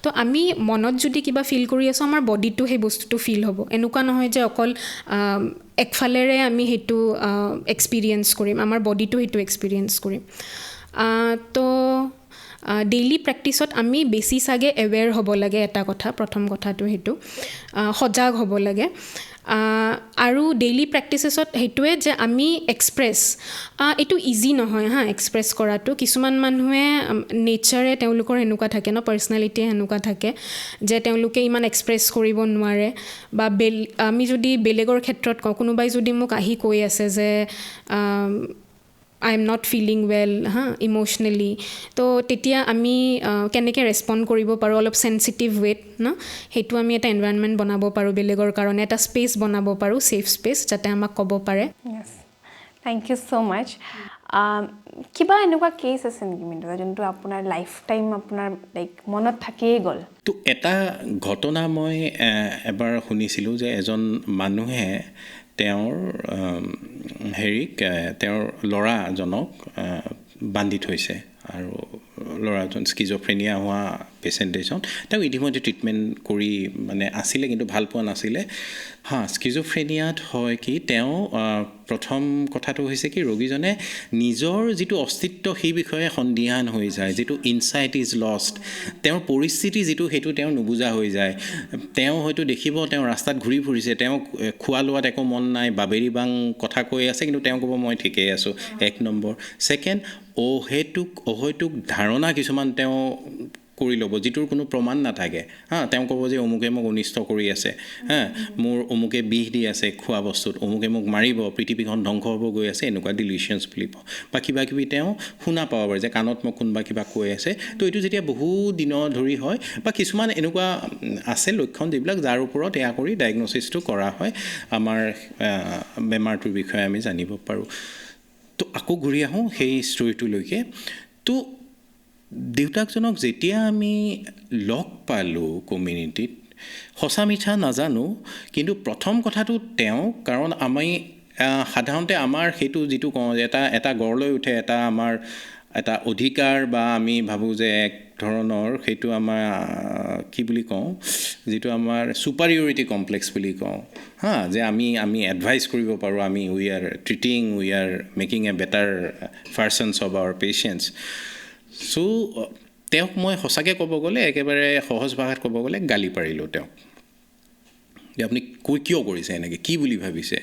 তো আমি মনত যদি কিবা ফিল কৰি আছোঁ আমাৰ বডিটো সেই বস্তুটো ফিল হ'ব এনেকুৱা নহয় যে অকল একফালেৰে আমি সেইটো এক্সপিৰিয়েঞ্চ কৰিম আমাৰ বডিটো সেইটো এক্সপিৰিয়েঞ্চ কৰিম তো ডেইলি প্ৰেক্টিছত আমি বেছি চাগে এৱেৰ হ'ব লাগে এটা কথা প্ৰথম কথাটো সেইটো সজাগ হ'ব লাগে আৰু ডেইলি প্ৰেক্টিচেছত সেইটোৱে যে আমি এক্সপ্ৰেছ এইটো ইজি নহয় হা এক্সপ্ৰেছ কৰাটো কিছুমান মানুহে নেচাৰে তেওঁলোকৰ এনেকুৱা থাকে ন পাৰ্চনেলিটিয়ে এনেকুৱা থাকে যে তেওঁলোকে ইমান এক্সপ্ৰেছ কৰিব নোৱাৰে বা আমি যদি বেলেগৰ ক্ষেত্ৰত কওঁ কোনোবাই যদি মোক আহি কৈ আছে যে I am not feeling well হা ইম'চনেলি তো তেতিয়া আমি কেনেকৈ ৰেচপণ্ড কৰিব পাৰোঁ অলপ চেঞ্চিটিভ ৱেত ন সেইটো আমি এটা এনভাইৰনমেণ্ট বনাব পাৰোঁ বেলেগৰ কাৰণে এটা স্পেচ বনাব পাৰোঁ ছেফ স্পেচ যাতে আমাক ক'ব পাৰে থেংক ইউ ছ' মাছ কিবা এনেকুৱা কেছ আছে নেকি মিণ্টু যোনটো আপোনাৰ লাইফ টাইম আপোনাৰ লাইক মনত থাকিয়েই গ'ল তো এটা ঘটনা মই এবাৰ শুনিছিলোঁ যে এজন মানুহে তেওঁৰ তেওঁৰ ল'ৰাজনক বান্ধি থৈছে আৰু ল'ৰাজন স্কিজ'ফ্ৰেনিয়া হোৱা পেচেণ্ট এজন তেওঁ ইতিমধ্যে ট্ৰিটমেণ্ট কৰি মানে আছিলে কিন্তু ভাল পোৱা নাছিলে স্কিজ'ফ্ৰেনিয়াত হয় কি তেওঁ প্ৰথম কথাটো হৈছে কি ৰোগীজনে নিজৰ যিটো অস্তিত্ব সেই বিষয়ে সন্দিহান হৈ যায় যিটো ইনচাইট ইজ লষ্ট তেওঁৰ পৰিস্থিতি যিটো সেইটো তেওঁ নুবুজা হৈ যায় তেওঁ হয়তো দেখিব তেওঁ ৰাস্তাত ঘূৰি ফুৰিছে তেওঁ খোৱা লোৱাত একো মন নাই বাবেৰি বাং কথা কৈ আছে কিন্তু তেওঁ ক'ব মই ঠিকেই আছোঁ 1 নম্বৰ ছেকেণ্ড অহৈতুক ধাৰণা কিছুমান তেওঁ কৰি ল'ব যিটোৰ কোনো প্ৰমাণ নাথাকে তেওঁ ক'ব যে অমুকে মোক অনিষ্ট কৰি আছে মোৰ অমুকে বিষ দি আছে খোৱা বস্তুত অমুকে মোক মাৰিব পৃথিৱীখন ধ্বংস হ'ব গৈ আছে এনেকুৱা ডিলিচিয়াছ বুলি বা কিবা কিবি তেওঁ শুনা পাব পাৰে যে কাণত মোক কোনোবা কিবা কৈ আছে তো এইটো যেতিয়া বহু দিনৰ ধৰি হয় বা কিছুমান এনেকুৱা আছে লক্ষণ যিবিলাক যাৰ ওপৰত এয়া কৰি ডায়েগনচিছটো কৰা হয় আমাৰ বেমাৰটোৰ বিষয়ে আমি জানিব পাৰোঁ তো আকৌ ঘূৰি আহোঁ সেই ষ্টৰিটোলৈকে তো দেউতাকজনক যেতিয়া আমি লগ পালোঁ কমিউনিটিত সঁচা মিছা নাজানো কিন্তু প্ৰথম কথাটো তেওঁ কাৰণ আমি সাধাৰণতে আমাৰ সেইটো যিটো কওঁ যে এটা গঢ় লৈ উঠে আমাৰ এটা অধিকাৰ বা আমি ভাবোঁ যে এক ধৰণৰ সেইটো আমাৰ কি বুলি কওঁ যিটো আমাৰ ছুপাৰিয়ৰিটি কমপ্লেক্স বুলি কওঁ যে আমি এডভাইচ কৰিব পাৰোঁ আমি we are making a better persons of our patients so' তেওঁক মই সঁচাকৈ ক'ব গ'লে একেবাৰে সহজ ভাষাত ক'ব গ'লে গালি পাৰিলোঁ তেওঁক যে আপুনি কিয় কৰিছে এনেকৈ কি বুলি ভাবিছে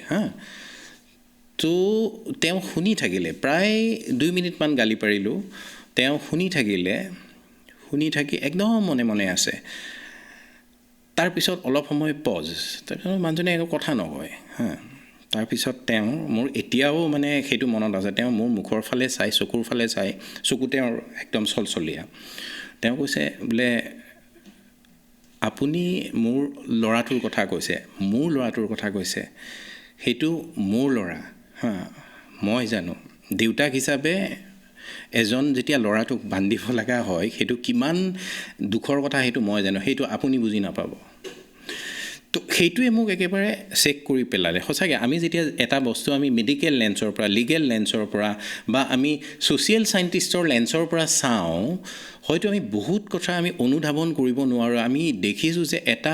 তো তেওঁ শুনি থাকিলে প্ৰায় 2 মিনিটমান গালি পাৰিলোঁ তেওঁ শুনি থাকি একদম মনে মনে আছে তাৰপিছত অলপ সময় তাৰপিছত মানুহজনে একো কথা নকয় তাৰপিছত তেওঁ মোৰ এতিয়াও মানে সেইটো মনত আছে তেওঁ মোৰ মুখৰ ফালে চাই চকুৰ ফালে চাই চকু তেওঁৰ একদম চলচলীয়া তেওঁ কৈছে বোলে আপুনি মোৰ ল'ৰাটোৰ কথা কৈছে সেইটো মোৰ ল'ৰা মই জানো দেউতাক হিচাপে এজন যেতিয়া ল'ৰাটোক বান্ধিব লগা হয় সেইটো কিমান দুখৰ কথা সেইটো মই জানো সেইটো আপুনি বুজি নাপাব তো সেইটোৱে মোক একেবাৰে চেক কৰি পেলালে সঁচাকৈ আমি যেতিয়া এটা বস্তু আমি মেডিকেল লেন্সৰ পৰা লিগেল লেন্সৰ পৰা বা আমি ছ'চিয়েল চাইণ্টিষ্টৰ লেন্সৰ পৰা চাওঁ হয়তো আমি বহুত কথা আমি অনুধাৱন কৰিব নোৱাৰোঁ আমি দেখিছোঁ যে এটা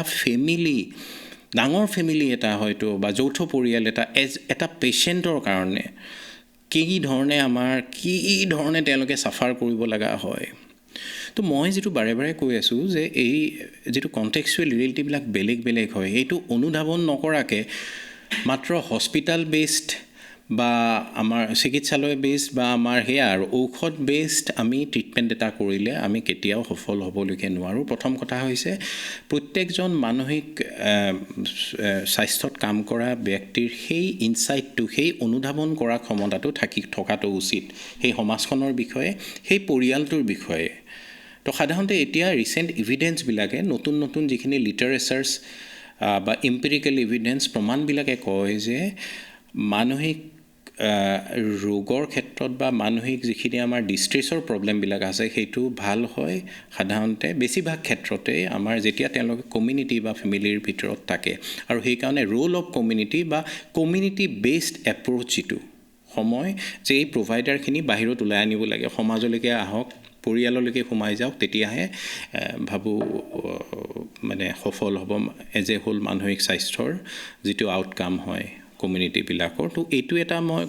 ডাঙৰ ফেমিলি এটা হয়তো বা যৌথ পৰিয়াল এটা পেচেণ্টৰ কাৰণে কি ধৰণে তেওঁলোকে চাফাৰ কৰিব লগা হয় তো মই যিটো বাৰে বাৰে কৈ আছোঁ যে এই যিটো কণ্টেক্সুৱেল ৰিয়েলিটিবিলাক বেলেগ হয় এইটো অনুধাৱন নকৰাকৈ মাত্ৰ হস্পিটেল বেছড বা আমাৰ চিকিৎসালয় বেছড বা আমাৰ সেয়া আৰু ঔষধ বেছড আমি ট্ৰিটমেণ্ট এটা কৰিলে আমি কেতিয়াও সফল হ'বলৈকে নোৱাৰোঁ। প্ৰথম কথা হৈছে প্ৰত্যেকজন মানসিক স্বাস্থ্যত কাম কৰা ব্যক্তিৰ সেই ইনচাইটটো, সেই অনুধাৱন কৰা ক্ষমতাটো থকাটো উচিত, সেই সমাজখনৰ বিষয়ে, সেই পৰিয়ালটোৰ বিষয়ে। তো সাধাৰণতে এতিয়া ৰিচেণ্ট ইভিডেঞ্চবিলাকে নতুন নতুন যিখিনি লিটাৰেচাৰ্ছ বা এম্পিৰিকেল ইভিডেঞ্চ প্ৰমাণবিলাকে কয় যে মানসিক ৰোগৰ ক্ষেত্ৰত বা মানসিক যিখিনি আমাৰ ডিষ্ট্ৰেছৰ প্ৰব্লেমবিলাক আছে সেইটো ভাল হয় সাধাৰণতে বেছিভাগ ক্ষেত্ৰতে আমাৰ যেতিয়া তেওঁলোকে কমিউনিটি বা ফেমিলিৰ ভিতৰত থাকে। আৰু সেইকাৰণে ৰোল অফ কমিউনিটি বা কমিউনিটি বেছড এপ্ৰ'চ যিটো সময় যে এই প্ৰভাইডাৰখিনি বাহিৰত ওলাই আনিব লাগে, সমাজলৈকে আহক, পৰিয়াললৈকে সোমাই যাওক, তেতিয়াহে ভাবোঁ মানে সফল হ'ব এজ এ হোল মানসিক স্বাস্থ্যৰ যিটো আউটকাম হয় কমিউনিটিবিলাকৰ। তো এইটো এটা মই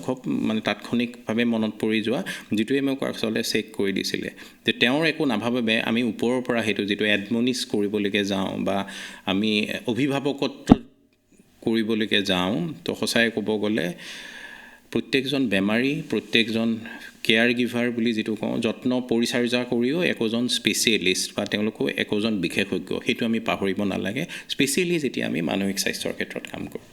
মানে তাৎক্ষণিকভাৱে মনত পৰি যোৱা যিটোৱে মোক আচলতে চেক কৰি দিছিলে যে তেওঁৰ একো নাভাবে আমি ওপৰৰ পৰা সেইটো যিটো এডমনিছ কৰিবলৈকে যাওঁ বা আমি অভিভাৱকত্ব কৰিবলৈকে যাওঁ। তো সঁচাই ক'ব গ'লে প্ৰত্যেকজন বেমাৰী, প্ৰত্যেকজন কেয়াৰ গিভাৰ বুলি যিটো কওঁ, যত্ন পৰিচৰ্যা কৰিও একোজন স্পেচিয়েলিষ্ট বা তেওঁলোকো একোজন বিশেষজ্ঞ, সেইটো আমি পাহৰিব নালাগে, স্পেচিয়েলি যেতিয়া আমি মানসিক স্বাস্থ্যৰ ক্ষেত্ৰত কাম কৰোঁ।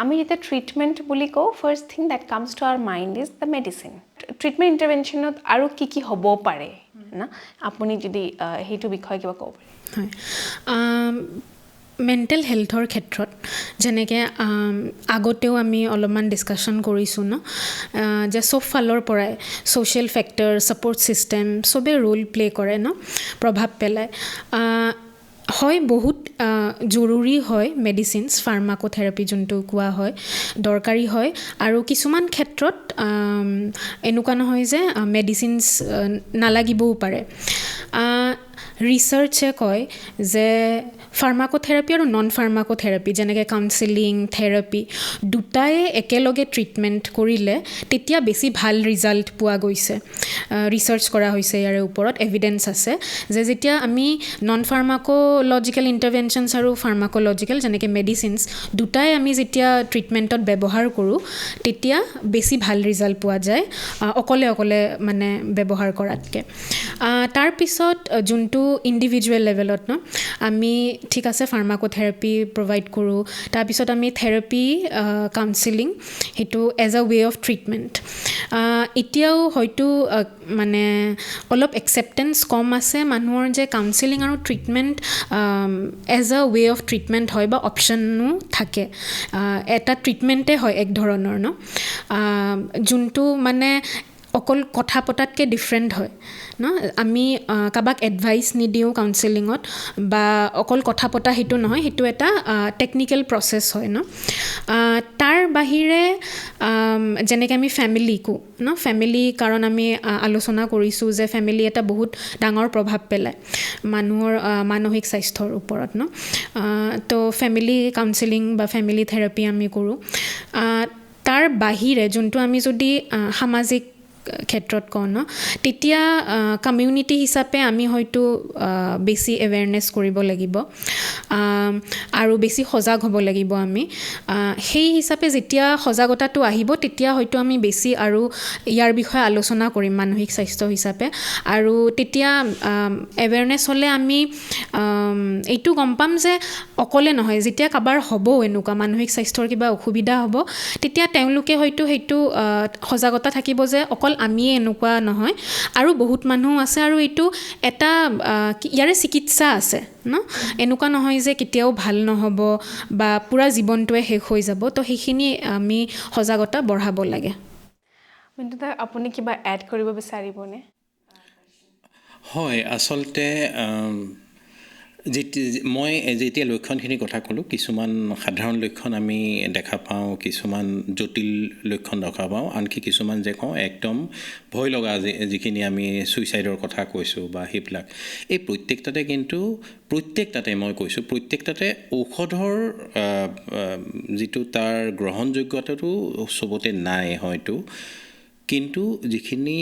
আমি যেতিয়া ট্ৰিটমেণ্ট বুলি কওঁ, first thing that comes to our mind is the medicine. Treatment ইণ্টাৰভেনশ্যনত আৰু কি হ'ব পাৰে না, আপুনি যদি সেইটো বিষয়ে কিবা ক'ব পাৰে। হয়, মেণ্টেল হেল্থৰ ক্ষেত্ৰত যেনেকৈ আগতেও আমি অলপমান ডিছকাশ্যন কৰিছোঁ ন, যে চব ফালৰ পৰাই ছ'চিয়েল ফেক্টৰ, ছাপৰ্ট ছিষ্টেম চবেই ৰোল প্লে' কৰে ন, প্ৰভাৱ পেলায়। হয়, বহুত জৰুৰী হয় মেডিচিনছ, ফাৰ্মাকোথেৰাপি যোনটো কোৱা হয়, দৰকাৰী হয়। আৰু কিছুমান ক্ষেত্ৰত এনেকুৱা নহয় যে মেডিচিনছ নালাগিবও পাৰে। ৰিচাৰ্চে কয় যে ফাৰ্মাকোথেৰাপি আৰু নন ফাৰ্মাকোথেৰাপি যেনেকৈ কাউন্সেলিং, থেৰাপি দুটাই একেলগে ট্ৰিটমেণ্ট কৰিলে তেতিয়া বেছি ভাল ৰিজাল্ট পোৱা গৈছে। ৰিচাৰ্চ কৰা হৈছে ইয়াৰে ওপৰত, এভিডেঞ্চ আছে যে যেতিয়া আমি নন ফাৰ্মাক'লজিকেল ইণ্টাৰভেনশ্যনছ আৰু ফাৰ্মাক'লজিকেল যেনেকৈ মেডিচিনছ দুটাই আমি যেতিয়া ট্ৰিটমেণ্টত ব্যৱহাৰ কৰোঁ তেতিয়া বেছি ভাল ৰিজাল্ট পোৱা যায় অকলে মানে ব্যৱহাৰ কৰাতকৈ। তাৰপিছত যোনটো ইণ্ডিভিজুৱেল লেভেলত ন, আমি ঠিক আছে ফাৰ্মাকোথেৰাপি প্ৰভাইড কৰোঁ, তাৰপিছত আমি থেৰাপি, কাউন্সেলিং সেইটো as a way of treatment. এতিয়াও হয়তো মানে অলপ একচেপ্টেঞ্চ কম আছে মানুহৰ যে কাউন্সেলিং আৰু treatment as a way of treatment হয় বা অপশ্যনো থাকে, এটা ট্ৰিটমেণ্টে হয় এক ধৰণৰ ন, যোনটো মানে অকল কথা পতাতকৈ ডিফাৰেণ্ট হয় ন। আমি কাৰোবাক এডভাইচ নিদিওঁ কাউন্সেলিঙত বা অকল কথা পতা সেইটো নহয়, সেইটো এটা টেকনিকেল প্ৰচেছ হয় ন। তাৰ বাহিৰে যেনেকৈ আমি ফেমিলিকো ন, ফেমিলি কাৰণ আমি আলোচনা কৰিছোঁ যে ফেমিলি এটা বহুত ডাঙৰ প্ৰভাৱ পেলায় মানুহৰ মানসিক স্বাস্থ্যৰ ওপৰত ন। তো ফেমিলি কাউন্সেলিং বা ফেমিলি থেৰাপি আমি কৰোঁ। তাৰ বাহিৰে যোনটো আমি যদি সামাজিক ক্ষেত্ৰত কওঁ ন, তেতিয়া কমিউনিটি হিচাপে আমি হয়তো বেছি এৱেৰনেছ কৰিব লাগিব আৰু বেছি সজাগ হ'ব লাগিব আমি। সেই হিচাপে যেতিয়া সজাগতাটো আহিব তেতিয়া হয়তো আমি বেছি আৰু ইয়াৰ বিষয়ে আলোচনা কৰিম মানসিক স্বাস্থ্য হিচাপে। আৰু তেতিয়া এৱেৰনেছ হ'লে আমি এইটো গম পাম যে অকলে নহয়, যেতিয়া কাৰোবাৰ হ'ব এনেকুৱা মানসিক স্বাস্থ্যৰ কিবা অসুবিধা হ'ব তেতিয়া তেওঁলোকে হয়তো সেইটো সজাগতা থাকিব যে অকল আমিয়ে এনেকুৱা নহয়, আৰু বহুত মানুহ আছে আৰু এইটো এটা ইয়াৰে চিকিৎসা আছে ন, এনেকুৱা নহয় যে কেতিয়াও ভাল নহ'ব বা পূৰা জীৱনটোৱে শেষ হৈ যাব। তো সেইখিনি আমি সজাগতা বঢ়াব লাগে। মিণ্টুদা, আপুনি কিবা এড কৰিব বিচাৰিবনে? হয়, আচলতে মই যেতিয়া লক্ষণখিনিৰ কথা ক'লোঁ, কিছুমান সাধাৰণ লক্ষণ আমি দেখা পাওঁ, কিছুমান জটিল লক্ষণ দেখা পাওঁ, আনকি কিছুমান যে কওঁ একদম ভয় লগা যিখিনি আমি ছুইচাইডৰ কথা কৈছোঁ বা সেইবিলাক, এই প্ৰত্যেকটাতে মই কৈছোঁ প্ৰত্যেকটাতে ঔষধৰ যিটো তাৰ গ্ৰহণযোগ্যতাটো চবতে নাই হয়তো, কিন্তু যিখিনি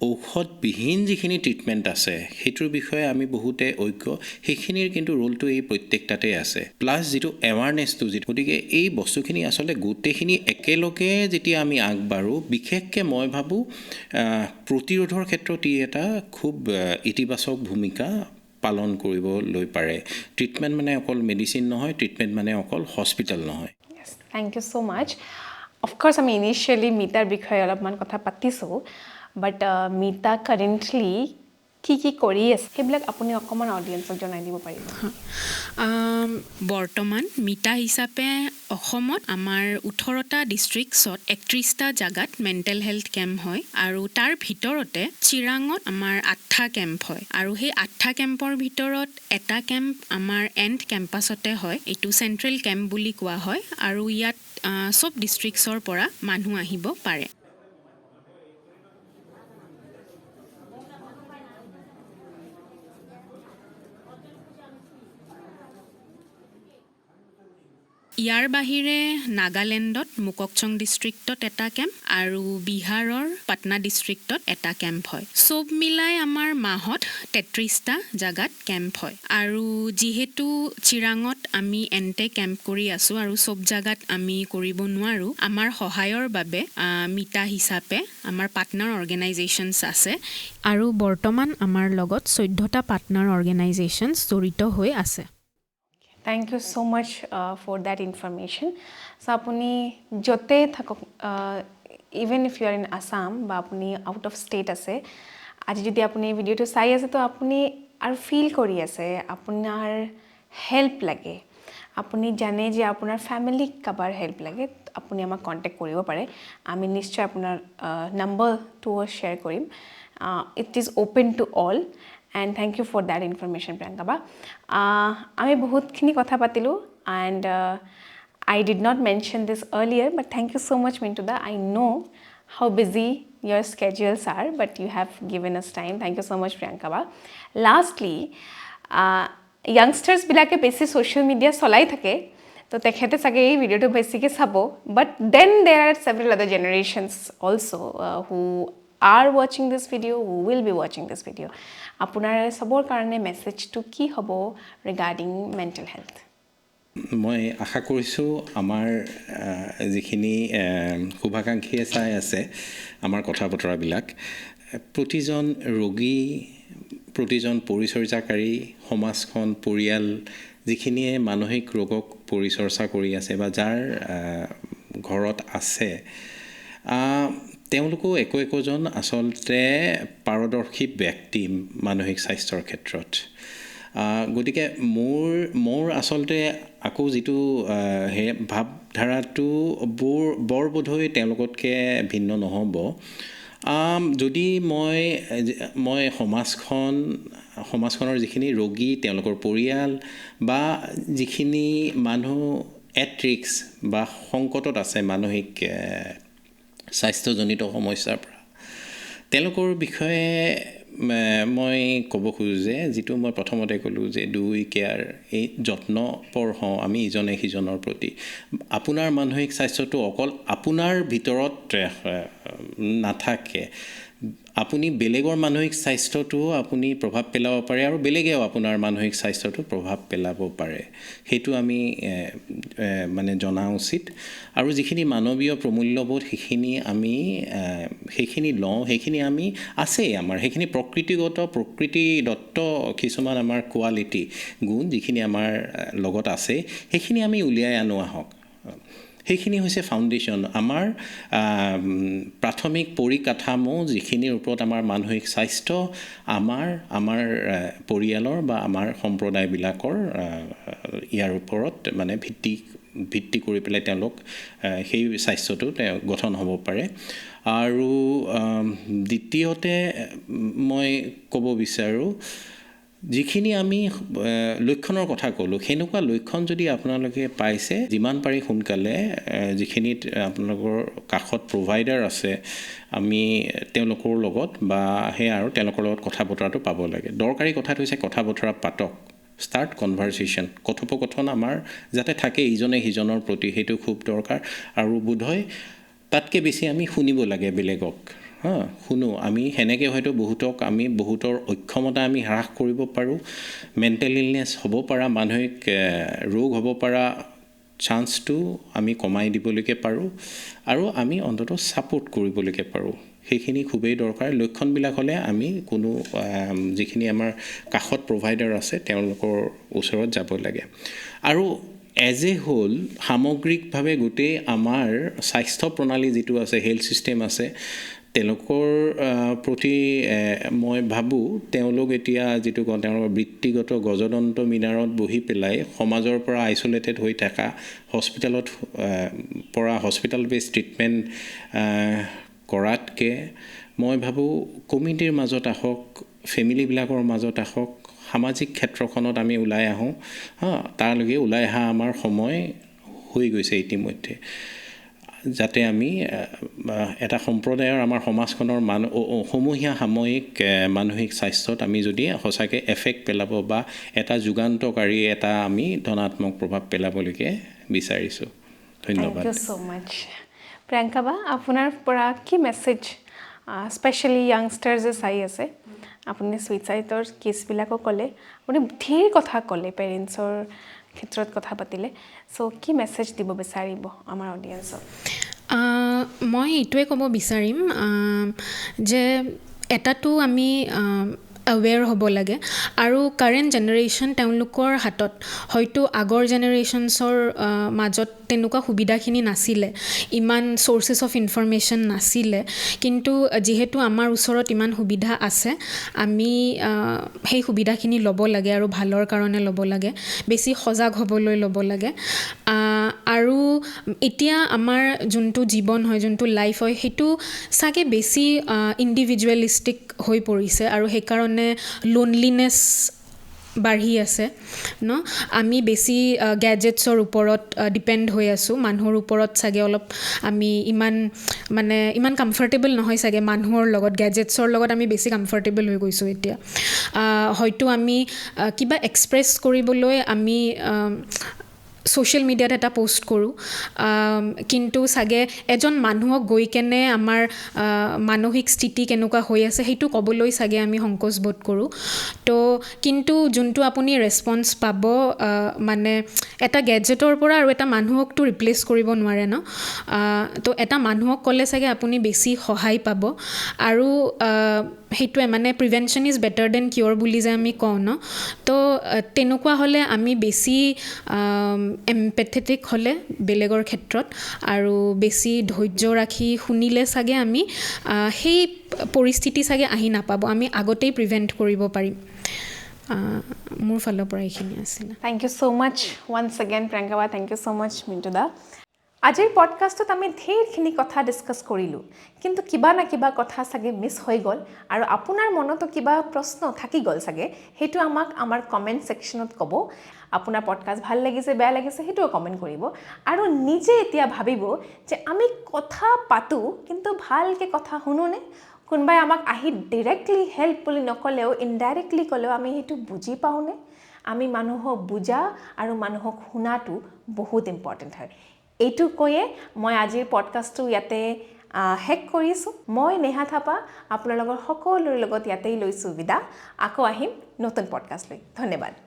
ঔষধবিহীন যিখিনি ট্ৰিটমেণ্ট আছে সেইটোৰ বিষয়ে আমি বহুতে ঐক্য সেইখিনিৰ কিন্তু ৰোলটো এই প্ৰত্যেকটাতে আছে প্লাছ যিটো এৱাৰনেছটো যিটো গতিকে এই বস্তুখিনি আচলতে গোটেইখিনি একেলগে যেতিয়া আমি আগবাঢ়োঁ বিশেষকৈ মই ভাবোঁ প্ৰতিৰোধৰ ক্ষেত্ৰত ই এটা খুব ইতিবাচক ভূমিকা পালন কৰিবলৈ পাৰে ট্ৰিটমেণ্ট মানে অকল মেডিচিন নহয় ট্ৰিটমেণ্ট মানে অকল হস্পিটেল নহয় Yes, thank you so much. Of course, আমি ইনিচিয়েলি মিতাৰ বিষয়ে অলপমান কথা পাতিছোঁ বাট মিতা কাৰেণ্টলি কি কৰি আছে সেইবিলাক আপুনি অকণমান অডিয়েঞ্চক জনাই দিব পাৰিব বৰ্তমান মিতা হিচাপে অসমত আমাৰ 18টা ডিষ্ট্ৰিক্টছত 31টা জাগাত মেণ্টেল হেল্থ কেম্প হয় আৰু তাৰ ভিতৰতে চিৰাঙত আমাৰ 8টা কেম্প হয় আৰু সেই 8টা কেম্পৰ ভিতৰত এটা কেম্প আমাৰ এণ্ড কেম্পাছতে হয় এইটো চেণ্ট্ৰেল কেম্প বুলি কোৱা হয় আৰু ইয়াত সব ডিষ্ট্ৰিক্টছৰ পৰা মানুহ আহিব পাৰে ইয়াৰ বাহিৰে নাগালেণ্ডত মুককচং ডিষ্ট্ৰিক্টত এটা কেম্প আৰু বিহাৰৰ পাটনা ডিষ্ট্ৰিক্টত এটা কেম্প হয় সব মিলাই আমাৰ মাহত 33টা জাগাত কেম্প হয় আৰু যিহেতু চিৰাঙত আমি এণ্টে কেম্প কৰি আছোঁ আৰু সব জাগাত আমি কৰিব নোৱাৰোঁ আমাৰ সহায়ৰ বাবে মিতা হিচাপে আমাৰ পাৰ্টনাৰ অৰ্গেনাইজেশ্যনছ আছে আৰু বৰ্তমান আমাৰ লগত 14টা পাৰ্টনাৰ অৰ্গেনাইজেশ্যনছ জড়িত হৈ আছে Thank you so much for that information. So, apuni jote thakok, even if you are in Assam, ba apuni out of state ase, aji jodi apuni video to sai ase to apuni ar feel kori ase, apunar help lage. Apuni jane je apunar family kabar help lage, apuni ama contact koribo pare. Ami nishchoy apunar number to share korim. It is open to all. And thank you for that information, Priyanka ba. আমি বহুতখিনি কথা পাতিলো and I did not mention this earlier, but thank you so much, Mintuda. I know how busy your schedules are, but you have given us time. Thank you so much, Priyanka ba. Lastly, youngsters bilake besi social media solai thake, to tekhete sage ei video to besike sabo, but then there are several other generations also who are watching this video, who will be watching this video. Apunar sabor karone message to ki hobo regarding mental health. মই আশা কৰিছোঁ আমাৰ যিখিনি শুভাকাংক্ষী চাই আছে আমাৰ কথা বতৰাবিলাক প্ৰতিজন ৰোগী প্ৰতিজন পৰিচৰ্যাকাৰী সমাজখন পৰিয়াল যিখিনিয়ে মানসিক ৰোগক পৰিচৰ্যা কৰি আছে বা যাৰ ঘৰত আছে তেওঁলোকো একোজন আচলতে পাৰদৰ্শী ব্যক্তি মানসিক স্বাস্থ্যৰ ক্ষেত্ৰত গতিকে মোৰ আচলতে আকৌ যিটো ভাৱধাৰাটো বৰ বোধহয় তেওঁলোকতকৈ ভিন্ন নহ'ব যদি মই সমাজখনৰ যিখিনি ৰোগী তেওঁলোকৰ পৰিয়াল বা যিখিনি মানুহ এট ৰিস্ক বা সংকটত আছে মানসিক স্বাস্থ্যজনিত সমস্যাৰ পৰা তেওঁলোকৰ বিষয়ে মই ক'ব খোজোঁ যে যিটো মই প্ৰথমতে ক'লোঁ যে দুই কেয়াৰ এই যত্নপৰ হওঁ আমি ইজনে সিজনৰ প্ৰতি আপোনাৰ মানসিক স্বাস্থ্যটো অকল আপোনাৰ ভিতৰত নাথাকে আপুনি বেলেগৰ মানসিক স্বাস্থ্যটো আপুনি প্ৰভাৱ পেলাব পাৰে আৰু বেলেগেও আপোনাৰ মানসিক স্বাস্থ্যটো প্ৰভাৱ পেলাব পাৰে সেইটো আমি মানে জনা উচিত আৰু যিখিনি মানৱীয় প্ৰমূল্যবোধ সেইখিনি লওঁ সেইখিনি আমি আছেই আমাৰ সেইখিনি প্ৰকৃতিদত্ত কিছুমান আমাৰ কোৱালিটি গুণ যিখিনি আমাৰ লগত আছে সেইখিনি আমি উলিয়াই আনো আহক সেইখিনি হৈছে ফাউণ্ডেশ্যন আমাৰ প্ৰাথমিক পৰিকাঠামো যিখিনিৰ ওপৰত আমাৰ মানসিক স্বাস্থ্য আমাৰ পৰিয়ালৰ বা আমাৰ সম্প্ৰদায়বিলাকৰ ইয়াৰ ওপৰত মানে ভিত্তি কৰি পেলাই তেওঁলোক সেই স্বাস্থ্যটো গঠন হ'ব পাৰে আৰু দ্বিতীয়তে মই ক'ব বিচাৰোঁ যিখিনি আমি লক্ষণৰ কথা ক'লোঁ সেনেকুৱা লক্ষণ যদি আপোনালোকে পাইছে যিমান পাৰি সোনকালে যিখিনিত আপোনালোকৰ কাষত প্ৰভাইডাৰ আছে আমি তেওঁলোকৰ লগত বা আৰু তেওঁলোকৰ লগত কথা বতৰাটো পাব লাগে দৰকাৰী কথাটো হৈছে কথা বতৰা পাতক ষ্টাৰ্ট কনভাৰচেশ্যন কথোপকথন আমাৰ যাতে থাকে ইজনে সিজনৰ প্ৰতি সেইটো খুব দৰকাৰ আৰু বোধহয় তাতকৈ বেছি আমি শুনিব লাগে বেলেগক শুনো আমি সেনেকৈ হয়তো বহুতৰ অক্ষমতা আমি হ্ৰাস কৰিব পাৰোঁ মেণ্টেল ইলনেছ হ'ব পৰা মানসিক ৰোগ হ'ব পৰা চান্সটো আমি কমাই দিবলৈকে পাৰোঁ আৰু আমি অন্ততঃ ছাপোৰ্ট কৰিবলৈকে পাৰোঁ সেইখিনি খুবেই দৰকাৰ লক্ষণবিলাক হ'লে আমি কোনো যিখিনি আমাৰ কাষত প্ৰভাইডাৰ আছে তেওঁলোকৰ ওচৰত যাব লাগে আৰু এজ এ হোল সামগ্ৰিকভাৱে গোটেই আমাৰ স্বাস্থ্য প্ৰণালী যিটো আছে হেল্থ ছিষ্টেম আছে তেওঁলোকৰ প্ৰতি মই ভাবোঁ তেওঁলোক এতিয়া যিটো কওঁ তেওঁলোকৰ বৃত্তিগত গজদন্ত মিনাৰত বহি পেলাই সমাজৰ পৰা আইচলেটেড হৈ থকা হস্পিটেল বেছ ট্ৰিটমেণ্ট কৰাতকৈ মই ভাবোঁ কমিউনিটিৰ মাজত আহক ফেমিলিবিলাকৰ মাজত আহক সামাজিক ক্ষেত্ৰখনত আমি ওলাই আহোঁ তাৰলৈকে ওলাই অহা আমাৰ সময় হৈ গৈছে ইতিমধ্যে যাতে আমি এটা সম্প্ৰদায়ৰ আমাৰ সমাজখনৰ সমূহীয়া সাময়িক মানসিক স্বাস্থ্যত আমি যদি সঁচাকৈ এফেক্ট পেলাব বা এটা যুগান্তকাৰী এটা আমি ধনাত্মক প্ৰভাৱ পেলাবলৈকে বিচাৰিছোঁ ধন্যবাদ থেংক ইউ ছ' মাছ প্ৰিয়ংকা বা আপোনাৰ পৰা কি মেছেজ স্পেচিয়েলি য়াংষ্টাৰ যে চাই আছে আপুনি ছুইচাইডৰ কেছবিলাকো ক'লে আপুনি ধেৰ কথা ক'লে পেৰেণ্টছৰ ক্ষেত্ৰত কথা পাতিলে চ' কি মেছেজ দিব বিচাৰিব আমাৰ অডিয়েঞ্চক মই এইটোৱে ক'ব বিচাৰিম যে এটাতো আমি এৱেৰ হ'ব লাগে আৰু কাৰেণ্ট জেনেৰেশ্যন তেওঁলোকৰ হাতত হয়তো আগৰ জেনেৰেশ্যনছৰ মাজত তেনেকুৱা সুবিধাখিনি নাছিলে ইমান চ'ৰ্চেছ অফ ইনফৰমেশ্যন নাছিলে কিন্তু যিহেতু আমাৰ ওচৰত ইমান সুবিধা আছে আমি সেই সুবিধাখিনি ল'ব লাগে আৰু ভালৰ কাৰণে ল'ব লাগে বেছি সজাগ হ'বলৈ ল'ব লাগে আৰু এতিয়া আমাৰ যোনটো জীৱন হয় যোনটো লাইফ হয় সেইটো চাগে বেছি ইণ্ডিভিজুৱেলিষ্টিক হৈ পৰিছে আৰু সেইকাৰণে লোনলিনেছ বাঢ়ি আছে ন আমি বেছি গেজেটছৰ ওপৰত ডিপেণ্ড হৈ আছোঁ মানুহৰ ওপৰত চাগে অলপ আমি ইমান কমফৰ্টেবল নহয় চাগে মানুহৰ লগত গেজেটছৰ লগত আমি বেছি কমফৰ্টেবল হৈ গৈছোঁ এতিয়া হয়তো আমি কিবা এক্সপ্ৰেছ কৰিবলৈ আমি ছ'চিয়েল মিডিয়াত এটা পোষ্ট কৰোঁ কিন্তু চাগে এজন মানুহক গৈ কেনে আমাৰ মানসিক স্থিতি কেনেকুৱা হৈ আছে সেইটো ক'বলৈ চাগে আমি সংকোচ বোধ কৰোঁ তো কিন্তু যোনটো আপুনি ৰেছপন্স পাব মানে এটা গেজেটৰ পৰা আৰু এটা মানুহকতো ৰিপ্লেচ কৰিব নোৱাৰে ন তো এটা মানুহক ক'লে চাগে আপুনি বেছি সহায় পাব আৰু সেইটোৱে মানে প্ৰিভেনশ্যন ইজ বেটাৰ দেন কিয়ৰ বুলি যে আমি কওঁ ন তো তেনেকুৱা হ'লে আমি বেছি এম্পেথেটিক হ'লে বেলেগৰ ক্ষেত্ৰত আৰু বেছি ধৈৰ্য ৰাখি শুনিলে চাগে আমি সেই পৰিস্থিতি চাগে আহি নাপাব আমি আগতেই প্ৰিভেণ্ট কৰিব পাৰিম মোৰ ফালৰ পৰা এইখিনি আছিলে thank you so' much once again Priyanka বা thank you so' much Mintu da আজিৰ পডকাষ্টত আমি ধেৰখিনি কথা ডিছকাছ কৰিলোঁ কিন্তু কিবা না কিবা কথা চাগে মিছ হৈ গ'ল আৰু আপোনাৰ মনতো কিবা প্ৰশ্ন থাকি গ'ল চাগে সেইটো আমাক আমাৰ কমেণ্ট ছেকশ্যনত ক'ব আপোনাৰ পডকাষ্ট ভাল লাগিছে বেয়া লাগিছে সেইটোও কমেণ্ট কৰিব আৰু নিজে এতিয়া ভাবিব যে আমি কথা পাতোঁ কিন্তু ভালকৈ কথা শুনোনে কোনোবাই আমাক আহি ডিৰেক্টলি হেল্প বুলি নক'লেও ইনডাইৰেক্টলি ক'লেও আমি সেইটো বুজি পাওঁনে আমি মানুহক বুজা আৰু মানুহক শুনাটো বহুত ইম্পৰ্টেণ্ট হয় এইটো কৈয়ে মই আজিৰ পডকাষ্টটো ইয়াতে শেষ কৰিছোঁ মই নেহা থাপা আপোনালোকৰ সকলোৰে লগত ইয়াতেই লৈছোঁ বিদা আকৌ আহিম নতুন পডকাষ্ট লৈ ধন্যবাদ